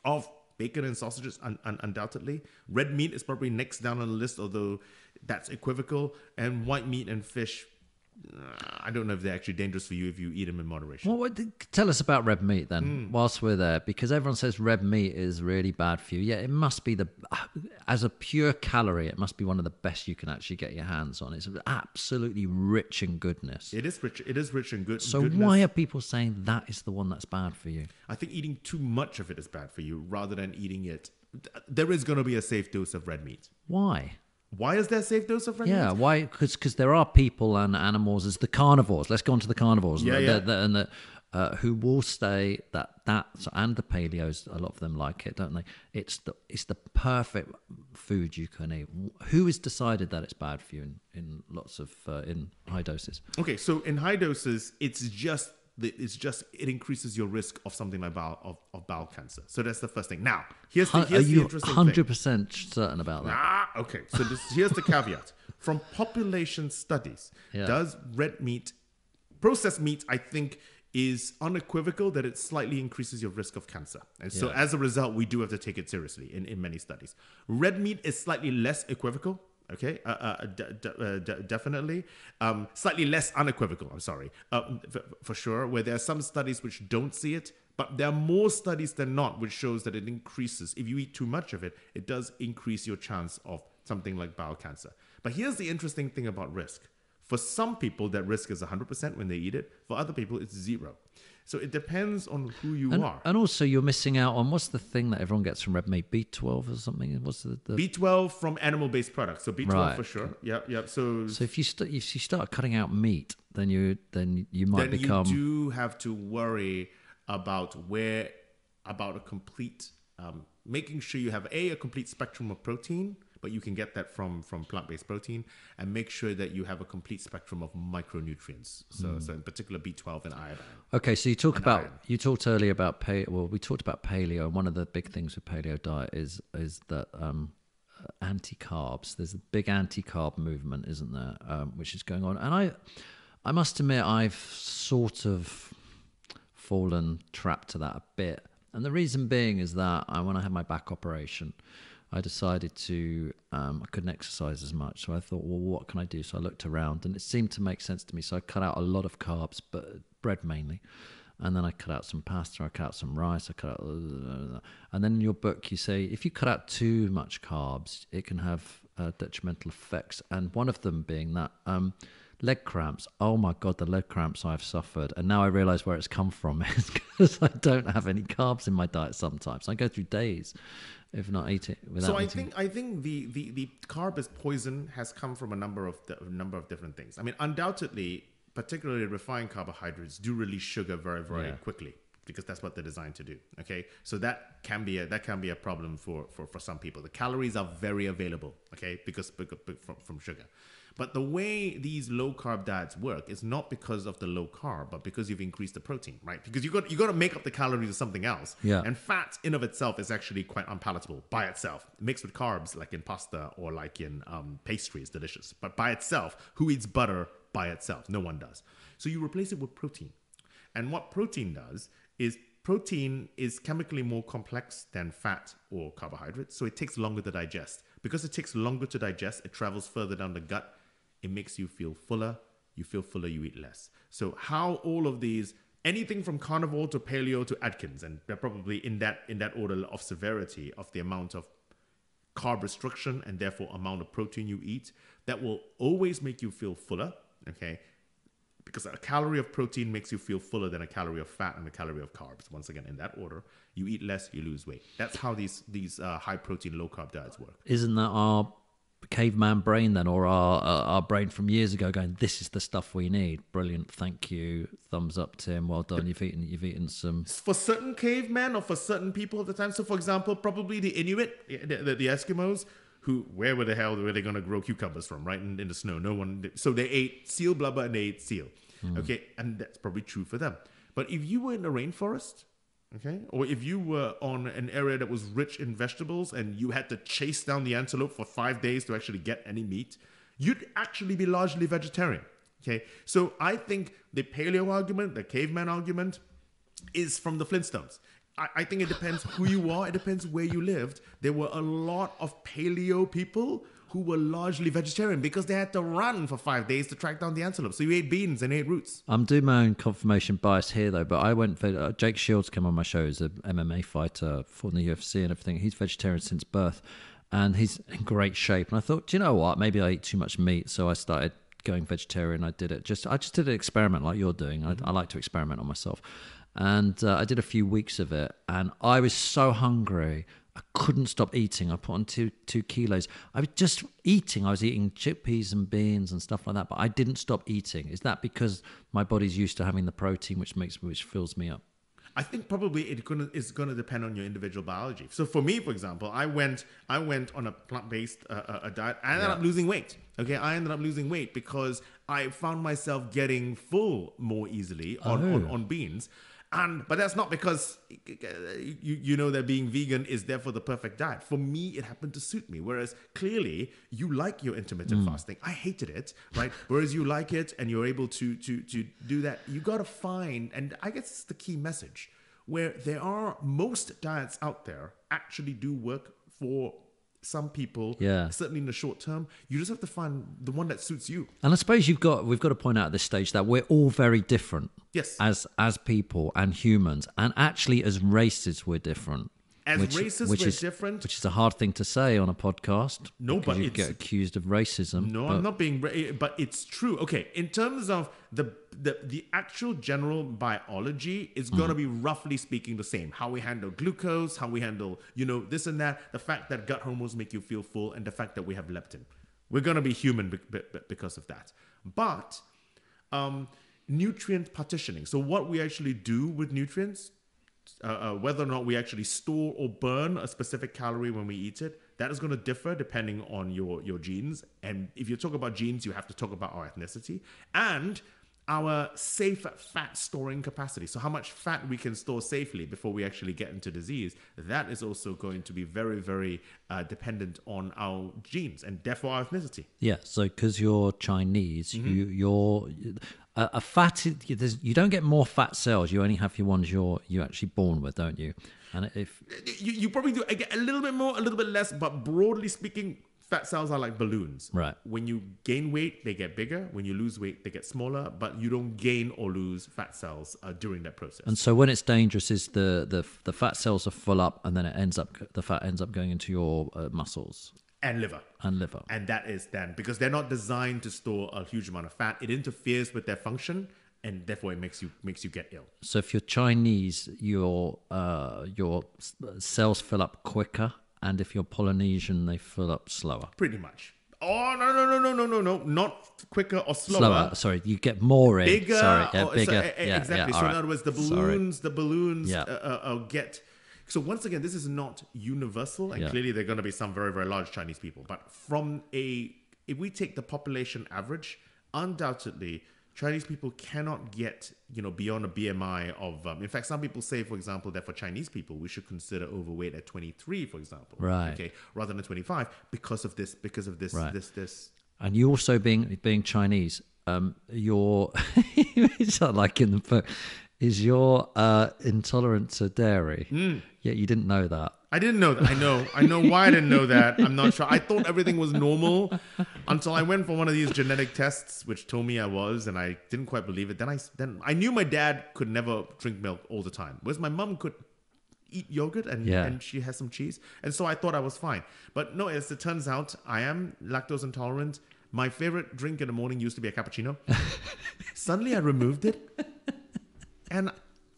of bacon and sausages, undoubtedly. Red meat is probably next down on the list, although that's equivocal. And white meat and fish, I don't know if they're actually dangerous for you if you eat them in moderation. Well, tell us about red meat then, whilst we're there, because everyone says red meat is really bad for you. Yeah, it must be as a pure calorie, it must be one of the best you can actually get your hands on. It's absolutely rich in goodness. It is rich. It is rich in goodness. So why are people saying that is the one that's bad for you? I think eating too much of it is bad for you rather than eating it. There is going to be a safe dose of red meat. Why? Why is there a safe dose of red meat? Yeah, why? Because there are people and animals as the carnivores. Let's go on to the carnivores. Who will say that and the paleos, a lot of them like it, don't they? It's the perfect food you can eat. Who has decided that it's bad for you in lots of in high doses? Okay, so in high doses, it increases your risk of something like bowel cancer. So that's the first thing. Now, here's the interesting thing. 100% certain about that? Okay. So here's the caveat. From population studies, does red meat, processed meat, I think, is unequivocal that it slightly increases your risk of cancer. And so as a result, we do have to take it seriously in many studies. Red meat is slightly less equivocal. Okay, definitely. Slightly less unequivocal, I'm sorry, for sure, where there are some studies which don't see it, but there are more studies than not which shows that it increases. If you eat too much of it, it does increase your chance of something like bowel cancer. But here's the interesting thing about risk. For some people, that risk is 100% when they eat it. For other people, it's 0. So it depends on who you are. And also, you're missing out on, what's the thing that everyone gets from red meat? B12 or something? What's the B12 from animal-based products. So B12 for sure. Yep. So if you start cutting out meat, then you might become. You do have to worry about a complete, making sure you have a complete spectrum of protein, but you can get that from plant-based protein, and make sure that you have a complete spectrum of micronutrients. So in particular B12 and iodine. Okay, so you talked earlier about we talked about paleo, and one of the big things with paleo diet is that anti-carbs. There's a big anti-carb movement, isn't there, which is going on. And I must admit, I've sort of fallen trapped to that a bit. And the reason being is that when I had my back operation, I decided I couldn't exercise as much. So I thought, well, what can I do? So I looked around, and it seemed to make sense to me. So I cut out a lot of carbs, but bread mainly. And then I cut out some pasta, I cut out some rice, and then in your book you say, if you cut out too much carbs, it can have detrimental effects. And one of them being that leg cramps. Oh my God, the leg cramps I've suffered. And now I realize where it's come from. It's because I don't have any carbs in my diet sometimes. I go through days if not eating without eating. I think the carb as poison has come from a number of different things. I mean, undoubtedly, particularly refined carbohydrates do release sugar very, very quickly, because that's what they're designed to do. Okay, so that can be a problem for some people. The calories are very available, okay, because from sugar. But the way these low carb diets work is not because of the low carb, but because you've increased the protein, right? Because you got to make up the calories of something else. Yeah. And fat in of itself is actually quite unpalatable by itself. Mixed with carbs, like in pasta or like in pastry, is delicious. But by itself, who eats butter by itself? No one does. So you replace it with protein. And what protein does is protein is chemically more complex than fat or carbohydrates, so it takes longer to digest. Because it takes longer to digest, it travels further down the gut. It makes you feel fuller, you feel fuller, you eat less. So how all of these, anything from carnivore to paleo to Atkins, and they're probably in that order of severity of the amount of carb restriction and therefore amount of protein you eat, that will always make you feel fuller, okay? Because a calorie of protein makes you feel fuller than a calorie of fat and a calorie of carbs. Once again, in that order, you eat less, you lose weight. That's how these high protein, low carb diets work. Isn't that our caveman brain then, or our brain from years ago going, this is the stuff we need? Brilliant, thank you, thumbs up, Tim, well done. You've eaten some. For certain cavemen or for certain people at the time. So for example, probably the Inuit, the Eskimos, where the hell were they going to grow cucumbers from, right? In the snow. No one did. So they ate seal blubber and they ate seal. Okay, and that's probably true for them. But if you were in the rainforest, okay, or if you were on an area that was rich in vegetables and you had to chase down the antelope for 5 days to actually get any meat, you'd actually be largely vegetarian. Okay, so I think the paleo argument, the caveman argument, is from the Flintstones. I think it depends who you are. It depends where you lived. There were a lot of paleo people who were largely vegetarian because they had to run for 5 days to track down the antelope. So you ate beans and ate roots. I'm doing my own confirmation bias here, though, but I went for Jake Shields came on my show. He's an MMA fighter, fought in the UFC and everything. He's vegetarian since birth, and he's in great shape. And I thought, do you know what? Maybe I eat too much meat, so I started going vegetarian. I just did an experiment like you're doing. I like to experiment on myself. And I did a few weeks of it, and I was so hungry. I couldn't stop eating. I put on two kilos. I was just eating. I was eating chickpeas and beans and stuff like that, but I didn't stop eating. Is that because my body's used to having the protein, which fills me up? I think probably it's gonna depend on your individual biology. So for me, for example, I went on a plant-based diet. I ended up losing weight. Okay, I ended up losing weight because I found myself getting full more easily on beans. But that's not because you know that being vegan is therefore the perfect diet. For me, it happened to suit me. Whereas clearly you like your intermittent fasting. I hated it, right? Whereas you like it and you're able to do that. You got to find, and I guess it's the key message, where most diets out there actually do work for some people, certainly in the short term. You just have to find the one that suits you. And I suppose we've got to point out at this stage that we're all very different. Yes. As people and humans, and actually as races we're different. We're different. Which is a hard thing to say on a podcast. No, but you get accused of racism. No, I'm not being, but it's true. Okay, in terms of the actual general biology, is going to be roughly speaking the same. How we handle glucose, how we handle, this and that. The fact that gut hormones make you feel full, and the fact that we have leptin. We're going to be human because of that. But nutrient partitioning. So what we actually do with nutrients, whether or not we actually store or burn a specific calorie when we eat it, that is going to differ depending on your genes. And if you talk about genes, you have to talk about our ethnicity and our safe fat storing capacity. So how much fat we can store safely before we actually get into disease. That is also going to be very, very dependent on our genes and therefore our ethnicity. Yeah, so because you're Chinese, you're... you don't get more fat cells. You only have your ones you're actually born with, don't you? And if you probably do get a little bit more, a little bit less, but broadly speaking, fat cells are like balloons. Right. When you gain weight, they get bigger. When you lose weight, they get smaller. But you don't gain or lose fat cells during that process. And so when it's dangerous, is the fat cells are full up, and then the fat ends up going into your muscles. And liver. And that is then, because they're not designed to store a huge amount of fat, it interferes with their function, and therefore it makes you get ill. So if you're Chinese, your cells fill up quicker, and if you're Polynesian, they fill up slower. Pretty much. Oh, no, not quicker or slower. Sorry, you get more in. Bigger. Bigger. Exactly. So in other words, the balloons get... So once again, this is not universal, and clearly there are going to be some very, very large Chinese people. But if we take the population average, undoubtedly, Chinese people cannot get, beyond a BMI of... in fact, some people say, for example, that for Chinese people, we should consider overweight at 23, for example. Right. Okay, rather than 25, because of this, right. this. And you also being Chinese, it's not like in the book... Is your intolerant to dairy? Yeah, you didn't know that. I didn't know that. I know why I didn't know that. I'm not sure. I thought everything was normal until I went for one of these genetic tests, which told me I was, and I didn't quite believe it. Then I knew my dad could never drink milk all the time, whereas my mum could eat yogurt and she has some cheese, and so I thought I was fine. But no, as it turns out, I am lactose intolerant. My favorite drink in the morning used to be a cappuccino. Suddenly, I removed it, and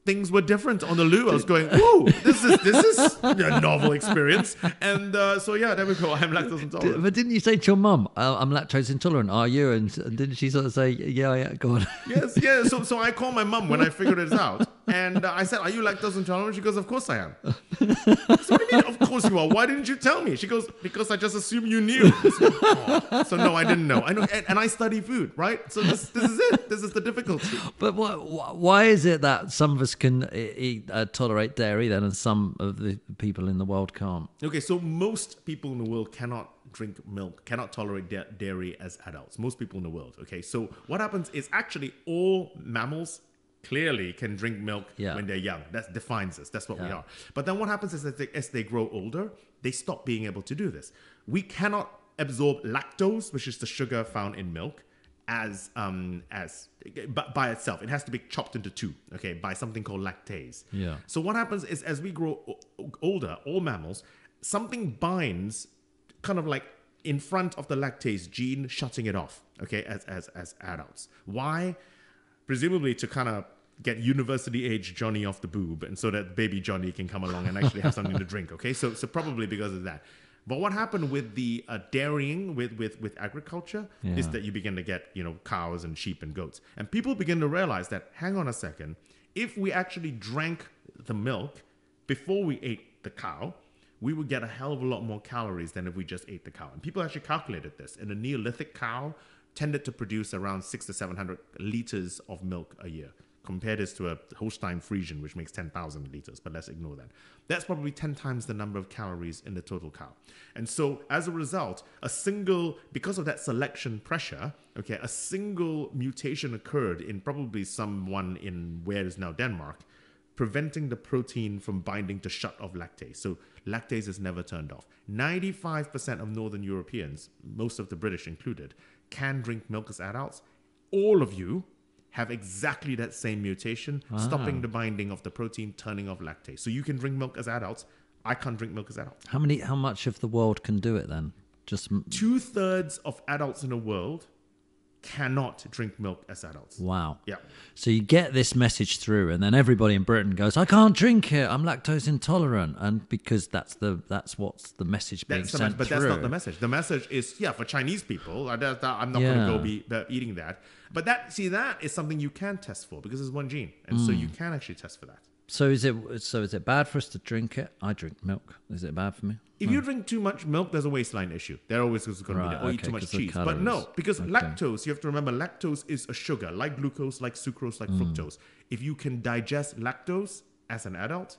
things were different on the loo. I was going, "Whoa, this is a novel experience." And so yeah, there we go. I'm lactose intolerant. But didn't you say to your mum, "I'm lactose intolerant"? Are you? And didn't she sort of say, "Yeah, go on"? Yes, yeah. So I called my mum when I figured it out, and I said, "Are you lactose intolerant?" She goes, "Of course I am." So what do you mean? Of course you are. Why didn't you tell me? She goes, "Because I just assumed you knew." So no, I didn't know. I know, and I study food, right? So this is it. This is the difficulty. But why is it that some of us can tolerate dairy then, and some of the people in the world can't? Okay, so most people in the world cannot drink milk, cannot tolerate dairy as adults. Most people in the world. Okay, so what happens is actually all mammals clearly can drink milk when they're young. That defines us. That's what we are. But then what happens is that as they grow older, they stop being able to do this. We cannot absorb lactose, which is the sugar found in milk, but by itself. It has to be chopped into two, okay, by something called lactase. Yeah. So what happens is as we grow older, all mammals, something binds kind of like in front of the lactase gene, shutting it off, okay, as adults. Why? Presumably to kind of get university-age Johnny off the boob, and so that baby Johnny can come along and actually have something to drink, okay? So probably because of that. But what happened with the dairying with agriculture is that you begin to get, cows and sheep and goats. And people begin to realize that, hang on a second, if we actually drank the milk before we ate the cow, we would get a hell of a lot more calories than if we just ate the cow. And people actually calculated this. And a Neolithic cow tended to produce around 600 to 700 liters of milk a year. Compare this to a Holstein Friesian, which makes 10,000 liters, but let's ignore that. That's probably 10 times the number of calories in the total cow. And so as a result, because of that selection pressure, okay, a single mutation occurred in probably someone in where is now Denmark, preventing the protein from binding to shut off lactase. So lactase is never turned off. 95% of Northern Europeans, most of the British included, can drink milk as adults. All of you have exactly that same mutation, stopping the binding of the protein, turning off lactase. So you can drink milk as adults. I can't drink milk as adults. How much of the world can do it then? Just 2/3 of adults in the world cannot drink milk as adults. Wow. Yeah. So you get this message through, and then everybody in Britain goes, "I can't drink it. I'm lactose intolerant," and because that's what's the message being sent but through. that's not the message. The message is for Chinese people. I'm not going to go be eating that. But that is something you can test for because it's one gene, and so you can actually test for that. So is it bad for us to drink it? I drink milk. Is it bad for me? If you drink too much milk, there's a waistline issue. There always is going to be that. Or eat too much cheese. But no, because lactose, you have to remember, lactose is a sugar, like glucose, like sucrose, like fructose. If you can digest lactose as an adult,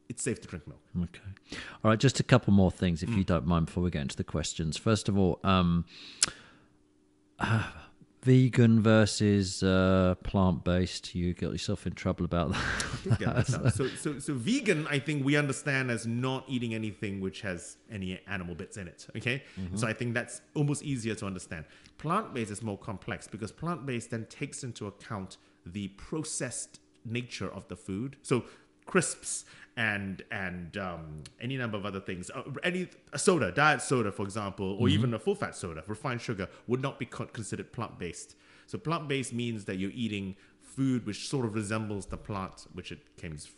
it's safe to drink milk. Okay. All right, just a couple more things, if you don't mind, before we get into the questions. First of all, vegan versus plant-based. You got yourself in trouble about that. So vegan, I think we understand as not eating anything which has any animal bits in it. Okay, so I think that's almost easier to understand. Plant-based is more complex because plant-based then takes into account the processed nature of the food. So crisps and any number of other things, any soda, diet soda, for example, or even a full-fat soda, refined sugar, would not be considered plant-based. So plant-based means that you're eating food which sort of resembles the plant which it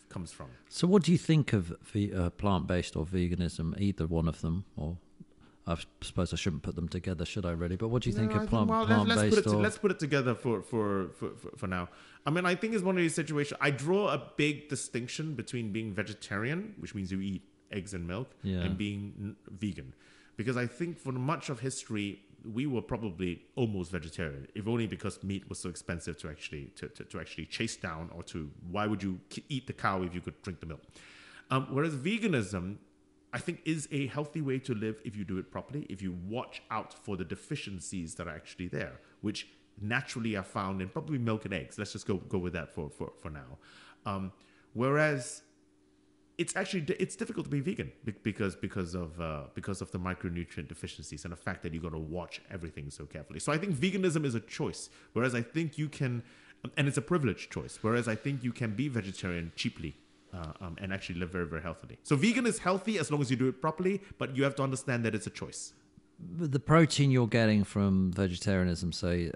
comes from. So what do you think of plant-based or veganism, either one of them? Or I suppose I shouldn't put them together, should I really? But what do you think of plant-based? Let's put it together for now. I mean, I think it's one of these situations. I draw a big distinction between being vegetarian, which means you eat eggs and milk, and being vegan. Because I think for much of history, we were probably almost vegetarian, if only because meat was so expensive to actually chase down, or why would you eat the cow if you could drink the milk? Whereas veganism, I think, is a healthy way to live if you do it properly, if you watch out for the deficiencies that are actually there, which naturally are found in probably milk and eggs. Let's just go with that for now. Whereas it's difficult to be vegan because of the micronutrient deficiencies and the fact that you got to watch everything so carefully. So I think veganism is a choice, whereas I think you can, and it's a privileged choice. Whereas I think you can be vegetarian cheaply. And actually live very, very healthily. So vegan is healthy as long as you do it properly, but you have to understand that it's a choice. The protein you're getting from vegetarianism, say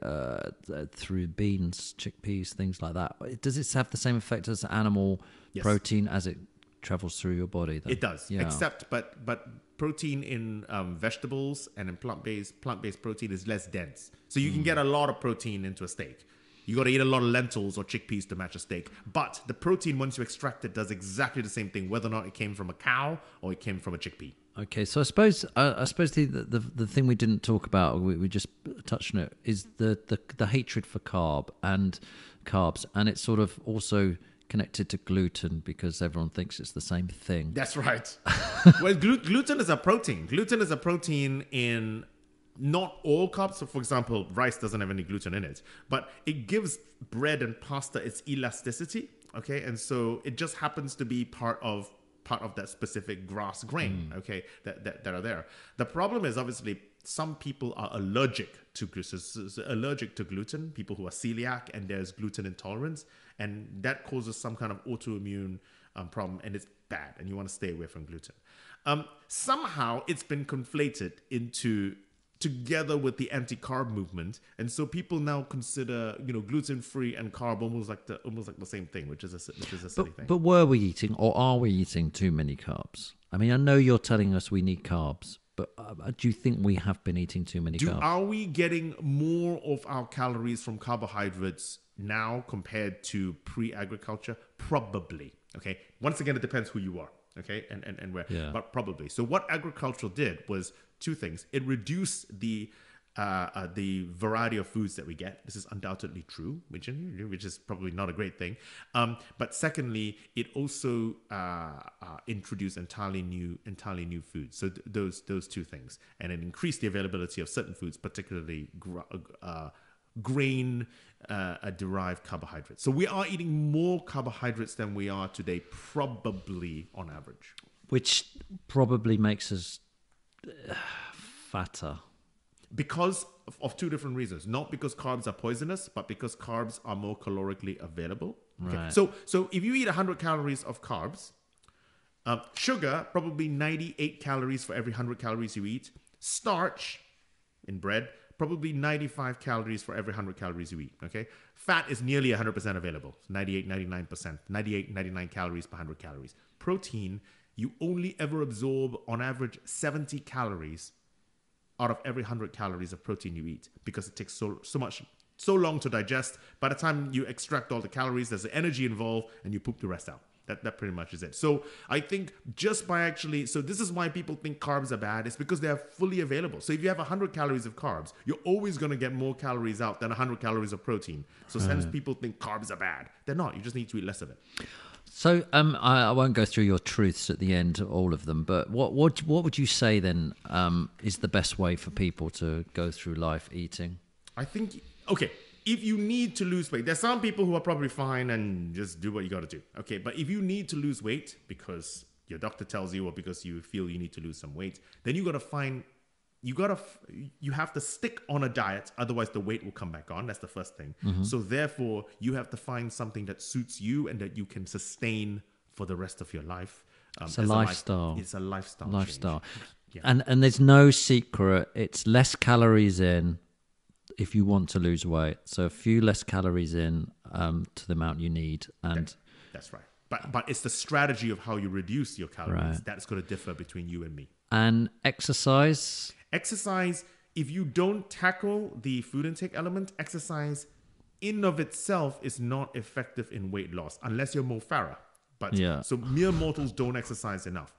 through beans, chickpeas, things like that, does it have the same effect as animal protein as it travels through your body? Then? It does, except but protein in vegetables and in plant-based protein is less dense. So you can get a lot of protein into a steak. You got to eat a lot of lentils or chickpeas to match a steak. But the protein, once you extract it, does exactly the same thing, whether or not it came from a cow or it came from a chickpea. Okay, so I suppose the thing we didn't talk about, we just touched on it, is the hatred for carbs, and it's sort of also connected to gluten because everyone thinks it's the same thing. That's right. Well, gluten is a protein. Gluten is a protein in not all carbs. So, for example, rice doesn't have any gluten in it, but it gives bread and pasta its elasticity. Okay, and so it just happens to be part of that specific grass grain. Okay, that are there. The problem is obviously some people are allergic to gluten. People who are celiac, and there's gluten intolerance, and that causes some kind of autoimmune problem, and it's bad, and you want to stay away from gluten. Somehow it's been conflated together with the anti-carb movement, and so people now consider gluten-free and carb almost like the same thing, which is a silly thing. But were we eating, or are we eating too many carbs? I mean, I know you're telling us we need carbs, but do you think we have been eating too many carbs? Are we getting more of our calories from carbohydrates now compared to pre-agriculture? Probably. Okay. Once again, it depends who you are. Okay, and where, but probably. So what agriculture did was two things. It reduced the variety of foods that we get. This is undoubtedly true, which is probably not a great thing. But secondly, it also introduced entirely new foods. So those two things, and it increased the availability of certain foods, particularly grain derived carbohydrates. So we are eating more carbohydrates than we are today, probably on average. Which probably makes us fatter. Because of two different reasons. Not because carbs are poisonous, but because carbs are more calorically available. Okay. Right. So if you eat 100 calories of carbs, sugar, probably 98 calories for every 100 calories you eat. Starch in bread, probably 95 calories for every 100 calories you eat, okay? Fat is nearly 100% available, 98, 99%, 98, 99 calories per 100 calories. Protein, you only ever absorb, on average, 70 calories out of every 100 calories of protein you eat because it takes so long to digest. By the time you extract all the calories, there's the energy involved, and you poop the rest out. That pretty much is it. So I think so this is why people think carbs are bad. It's because they are fully available. So if you have 100 calories of carbs, you're always going to get more calories out than 100 calories of protein. So hence people think carbs are bad. They're not. You just need to eat less of it. So I won't go through your truths at the end, all of them, but what would you say then is the best way for people to go through life eating? I think, okay, if you need to lose weight, there's some people who are probably fine and just do what you got to do. Okay, but if you need to lose weight because your doctor tells you or because you feel you need to lose some weight, then you have to stick on a diet. Otherwise, the weight will come back on. That's the first thing. Mm-hmm. So therefore, you have to find something that suits you and that you can sustain for the rest of your life. It's a lifestyle. It's a lifestyle. Yeah. And there's no secret. It's less calories in if you want to lose weight. So a few less calories in to the amount you need. And that's right. But it's the strategy of how you reduce your calories that's going to differ between you and me. And exercise? Exercise, if you don't tackle the food intake element, exercise in of itself is not effective in weight loss unless you're Mo Farah. So mere mortals don't exercise enough.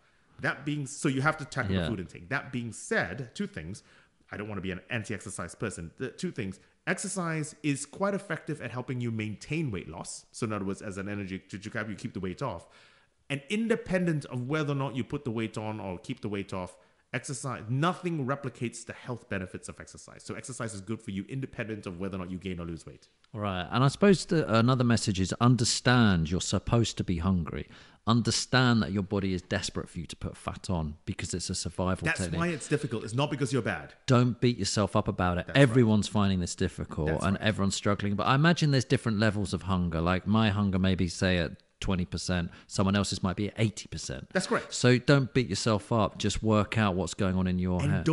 So you have to tackle the food intake. That being said, two things. I don't want to be an anti-exercise person. Two things. Exercise is quite effective at helping you maintain weight loss. So in other words, as an energy to keep the weight off. And independent of whether or not you put the weight on or keep the weight off, Exercise, nothing replicates the health benefits of exercise. So exercise is good for you independent of whether or not you gain or lose weight. Right. And I suppose another message is understand you're supposed to be hungry. Understand that your body is desperate for you to put fat on because it's a survival technique. That's why it's difficult. It's not because you're bad. Don't beat yourself up about it. Everyone's finding this difficult and everyone's struggling. But I imagine there's different levels of hunger. Like my hunger maybe say at 20%, someone else's might be at 80%. That's correct. So don't beat yourself up. Just work out what's going on in your head.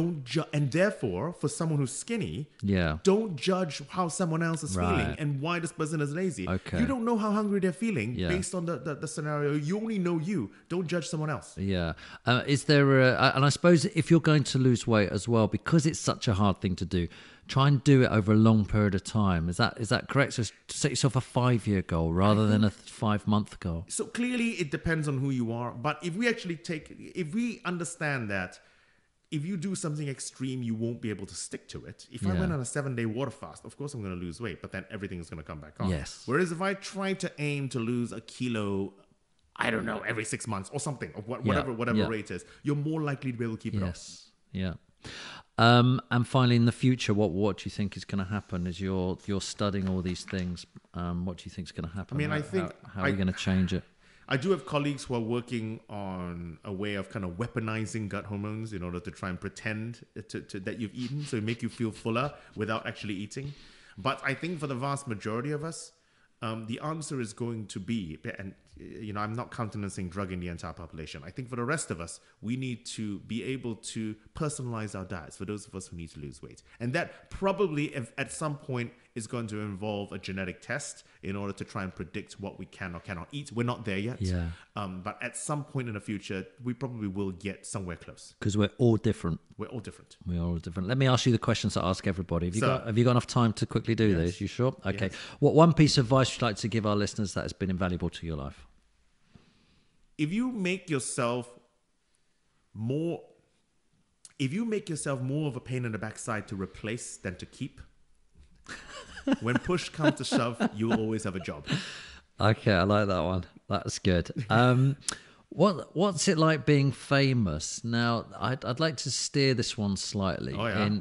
And therefore, for someone who's skinny, don't judge how someone else is feeling and why this person is lazy. Okay. You don't know how hungry they're feeling based on the scenario. You only know you. Don't judge someone else. Yeah. Is there and I suppose if you're going to lose weight as well, because it's such a hard thing to do, try and do it over a long period of time. Is that correct? So set yourself a 5-year goal rather than a 5-month goal. So clearly it depends on who you are. But if we understand that if you do something extreme, you won't be able to stick to it. If I went on a 7-day water fast, of course I'm going to lose weight, but then everything is going to come back on. Yes. Whereas if I try to aim to lose a kilo, I don't know, every 6 months or something, or whatever rate is, you're more likely to be able to keep it off. Yeah. And finally, in the future, what do you think is going to happen as you're studying all these things? What do you think is going to happen? I mean, I think how are we going to change it? I do have colleagues who are working on a way of kind of weaponizing gut hormones in order to try and pretend that you've eaten, so make you feel fuller without actually eating. But I think for the vast majority of us, the answer is going to be, and I'm not countenancing drugging the entire population. I think for the rest of us, we need to be able to personalize our diets for those of us who need to lose weight. And that probably at some point is going to involve a genetic test in order to try and predict what we can or cannot eat. We're not there yet. Yeah. But at some point in the future, we probably will get somewhere close. Because we're all different. We're all different. We're all different. Let me ask you the questions I ask everybody. Have you got enough time to quickly do this? You sure? Okay. Yes. What one piece of advice would you like to give our listeners that has been invaluable to your life? If you make yourself more of a pain in the backside to replace than to keep, when push comes to shove, you'll always have a job. Okay, I like that one. That's good. What's it like being famous? Now, I'd like to steer this one slightly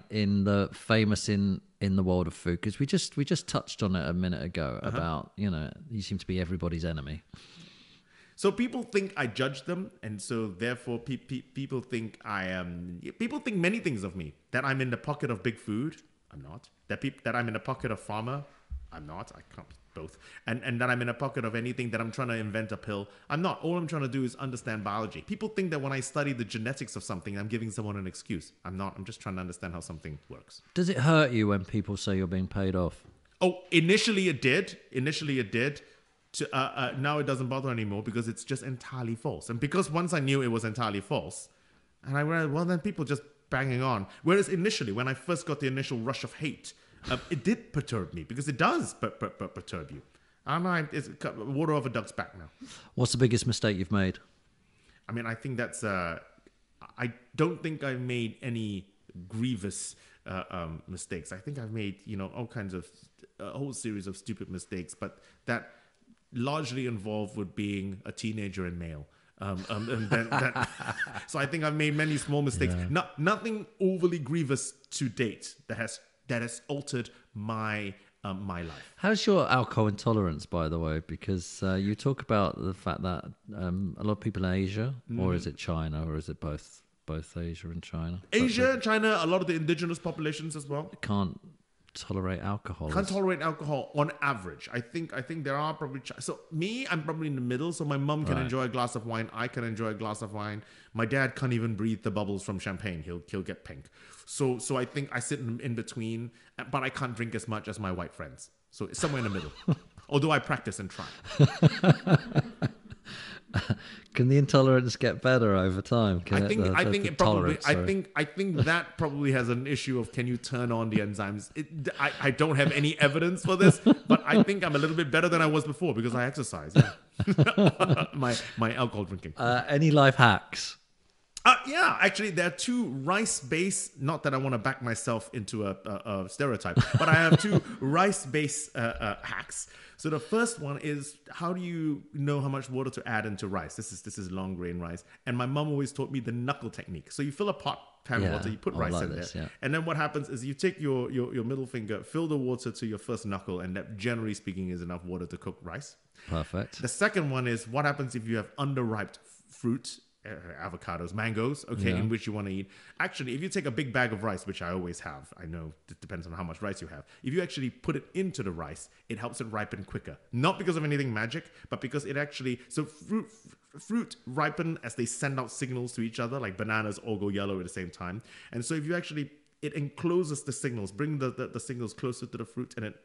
in the famous in the world of food, because we just touched on it a minute ago about, you seem to be everybody's enemy. So people think I judge them, and so therefore people think I am. People think many things of me. That I'm in the pocket of big food. I'm not. That I'm in the pocket of pharma. I'm not. I can't be both. And that I'm in a pocket of anything, that I'm trying to invent a pill. I'm not. All I'm trying to do is understand biology. People think that when I study the genetics of something, I'm giving someone an excuse. I'm not. I'm just trying to understand how something works. Does it hurt you when people say you're being paid off? Oh, initially it did. Now it doesn't bother anymore because it's just entirely false. And because once I knew it was entirely false, and I realized, well, then people just banging on. Whereas initially, when I first got the initial rush of hate, it did perturb me, because it does perturb you. It's water off a duck's back now. What's the biggest mistake you've made? I mean, I think that's... I don't think I've made any grievous mistakes. I think I've made, all kinds of... a whole series of stupid mistakes, but that largely involved with being a teenager and male. So I think I've made many small mistakes. Yeah. Nothing overly grievous to date that has altered my life. How's your alcohol intolerance, by the way? Because you talk about the fact that a lot of people in Asia, or is it China, or is it both Asia and China? Asia and China, a lot of the indigenous populations as well. Can't tolerate alcohol. Can't tolerate alcohol on average. I think there are probably... So me, I'm probably in the middle. So my mum can enjoy a glass of wine. I can enjoy a glass of wine. My dad can't even breathe the bubbles from champagne. He'll get pink. So I think I sit in between, but I can't drink as much as my white friends. So it's somewhere in the middle. Although I practice and try. Can the intolerance get better over time? I think that probably has an issue of, can you turn on the enzymes? I don't have any evidence for this, but I think I'm a little bit better than I was before because I exercise. Yeah. my alcohol drinking. Any life hacks? Yeah, actually, there are two rice-based. Not that I want to back myself into a stereotype, but I have two rice-based hacks. So the first one is, how do you know how much water to add into rice? This is long grain rice, and my mom always taught me the knuckle technique. So you fill a pan of water, you put rice in there, and then what happens is you take your middle finger, fill the water to your first knuckle, and that, generally speaking, is enough water to cook rice. Perfect. The second one is, what happens if you have underripe fruit, avocados, mangoes, in which you want to eat. Actually, if you take a big bag of rice, which I always have, I know it depends on how much rice you have. If you actually put it into the rice, it helps it ripen quicker. Not because of anything magic, but because it actually, so fruit ripen as they send out signals to each other, like bananas all go yellow at the same time. And so if you actually, it encloses the signals, bring the signals closer to the fruit, and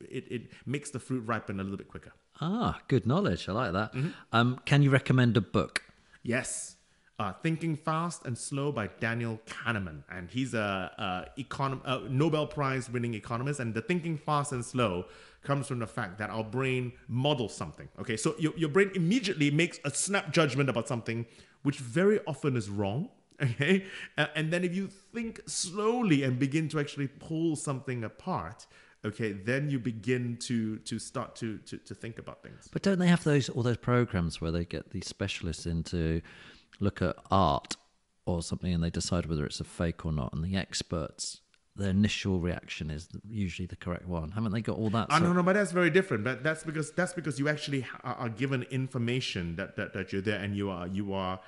it makes the fruit ripen a little bit quicker. Good knowledge. I like that. Can you recommend a book? Yes. Thinking Fast and Slow by Daniel Kahneman. And he's a Nobel Prize winning economist. And the Thinking Fast and Slow comes from the fact that our brain models something. Okay, so your brain immediately makes a snap judgment about something, which very often is wrong. Okay, and then if you think slowly and begin to actually pull something apart, okay, then you begin to start to think about things. But don't they have all those programs where they get these specialists in to look at art or something, and they decide whether it's a fake or not, and the experts, their initial reaction is usually the correct one? Haven't they got all that? No, but that's very different. But that's because you actually are given information that you're there, and you are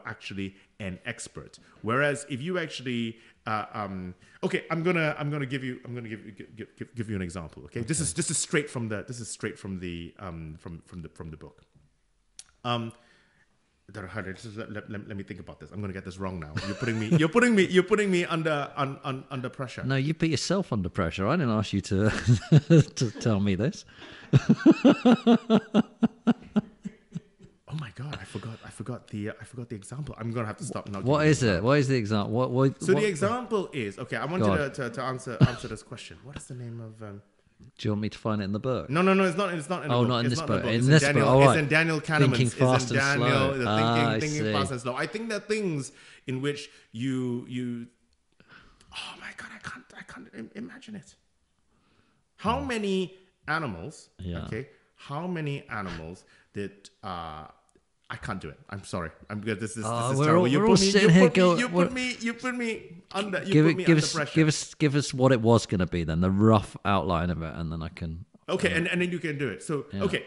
actually an expert. Whereas if you actually okay, I'm gonna give you an example. Okay, this is straight from the book. Let me think about this. I'm gonna get this wrong now. You're putting me under pressure. No, you put yourself under pressure. I didn't ask you to to tell me this. Oh my God! I forgot the example. I'm gonna have to stop now. What is it? What is the example? The example is, okay. I want you to answer this question. What is the name of? Do you want me to find it in the book? No, it's not. It's not in the book. Not in this book. It's in Daniel Kahneman's. Thinking Fast and Slow. Thinking Fast and Slow. I think there are things in which you. Oh my God! I can't imagine it. How many animals? Yeah. Okay. How many animals did? I can't do it. I'm sorry. I'm good. This is terrible. You put me under pressure. Give us what it was going to be then, the rough outline of it, and then I can. Okay, and then you can do it. So okay.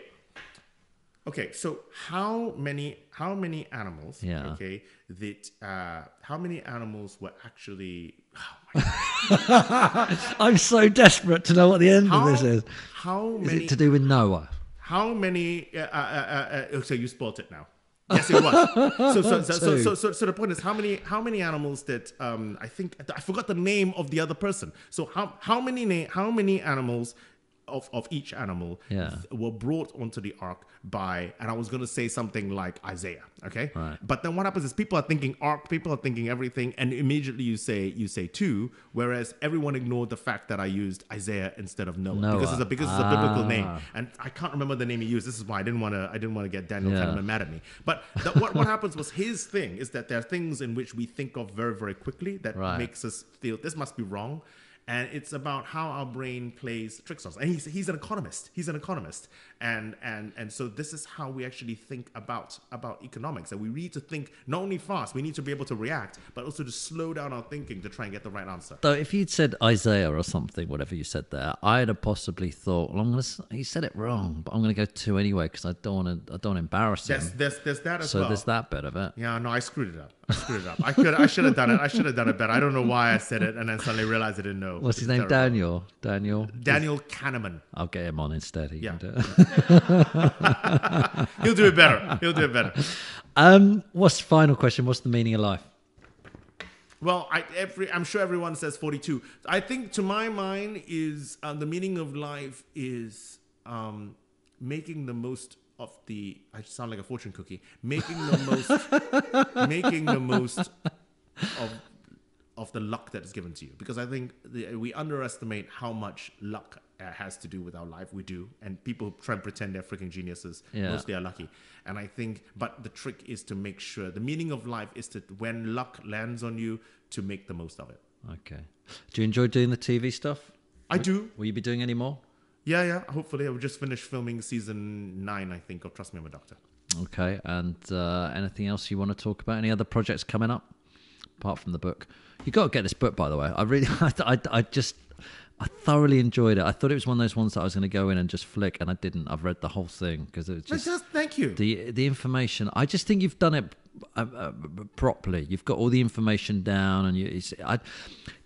So how many animals? Yeah. Okay. How many animals were actually? Oh my God. I'm so desperate to know what the end of this is. How many? Is it to do with Noah? How many? So you spoiled it now. Yes, it was. So the point is, how many animals did I think I forgot the name of the other person. So how many animals of each animal were brought onto the ark by, and I was going to say something like Isaiah, okay? Right. But then what happens is people are thinking ark, people are thinking everything, and immediately you say two, whereas everyone ignored the fact that I used Isaiah instead of Noah. Because it's a biblical name, and I can't remember the name he used. This is why I didn't want to get Daniel Kahneman mad at me. But what happens was, his thing is that there are things in which we think of very, very quickly that makes us feel this must be wrong. And it's about how our brain plays tricks on us. And he's an economist. And so this is how we actually think about economics. And we need to think not only fast, we need to be able to react, but also to slow down our thinking to try and get the right answer. So if you'd said Isaiah or something, whatever you said there, I'd have possibly thought, well, you said it wrong, but I'm going to go two anyway because I don't want to embarrass him. There's that as well. So there's that bit of it. Yeah, no, I screwed it up. I should have done it. I should have done it better. I don't know why I said it and then suddenly realized I didn't know. What's his name? Terrible. Daniel Kahneman. I'll get him on instead. He can do it. He'll do it better. What's the final question? What's the meaning of life? Well, I'm sure everyone says 42. I think, to my mind, is the meaning of life is making the most of the. I sound like a fortune cookie. Making the most of the luck that is given to you, because I think we underestimate how much luck has to do with our life. We do. And people try and pretend they're freaking geniuses. Yeah. Mostly are lucky. And I think, but the trick is to make sure, the meaning of life is to, when luck lands on you, to make the most of it. Okay. Do you enjoy doing the TV stuff? I do. Will you be doing any more? Yeah. Hopefully. I will just finish filming season 9, I think, of Trust Me, I'm a Doctor. Okay. And anything else you want to talk about? Any other projects coming up apart from the book? You got to get this book, by the way. I really, I thoroughly enjoyed it. I thought it was one of those ones that I was going to go in and just flick, and I didn't. I've read the whole thing because it was just thank you. The information. I just think you've done it properly. You've got all the information down, and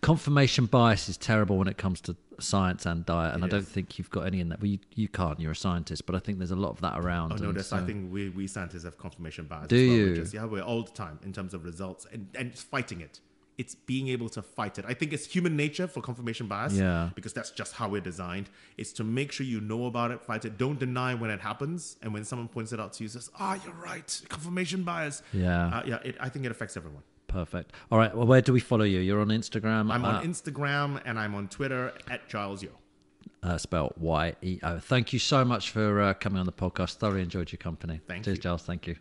confirmation bias is terrible when it comes to science and diet, and I don't think you've got any in that. Well, you can't. You're a scientist, but I think there's a lot of that around. Oh no, I think we scientists have confirmation bias. Do you? We're all the time in terms of results and fighting it. It's being able to fight it. I think it's human nature for confirmation bias. Yeah. Because that's just how we're designed. It's to make sure you know about it, fight it. Don't deny when it happens. And when someone points it out to you, says, you're right. Confirmation bias. Yeah. I think it affects everyone. Perfect. All right. Well, where do we follow you? You're on Instagram. I'm on Instagram and I'm on Twitter @Giles Yo. Spelled YEO. Thank you so much for coming on the podcast. Thoroughly enjoyed your company. Thank Cheers, you. Giles. Thank you.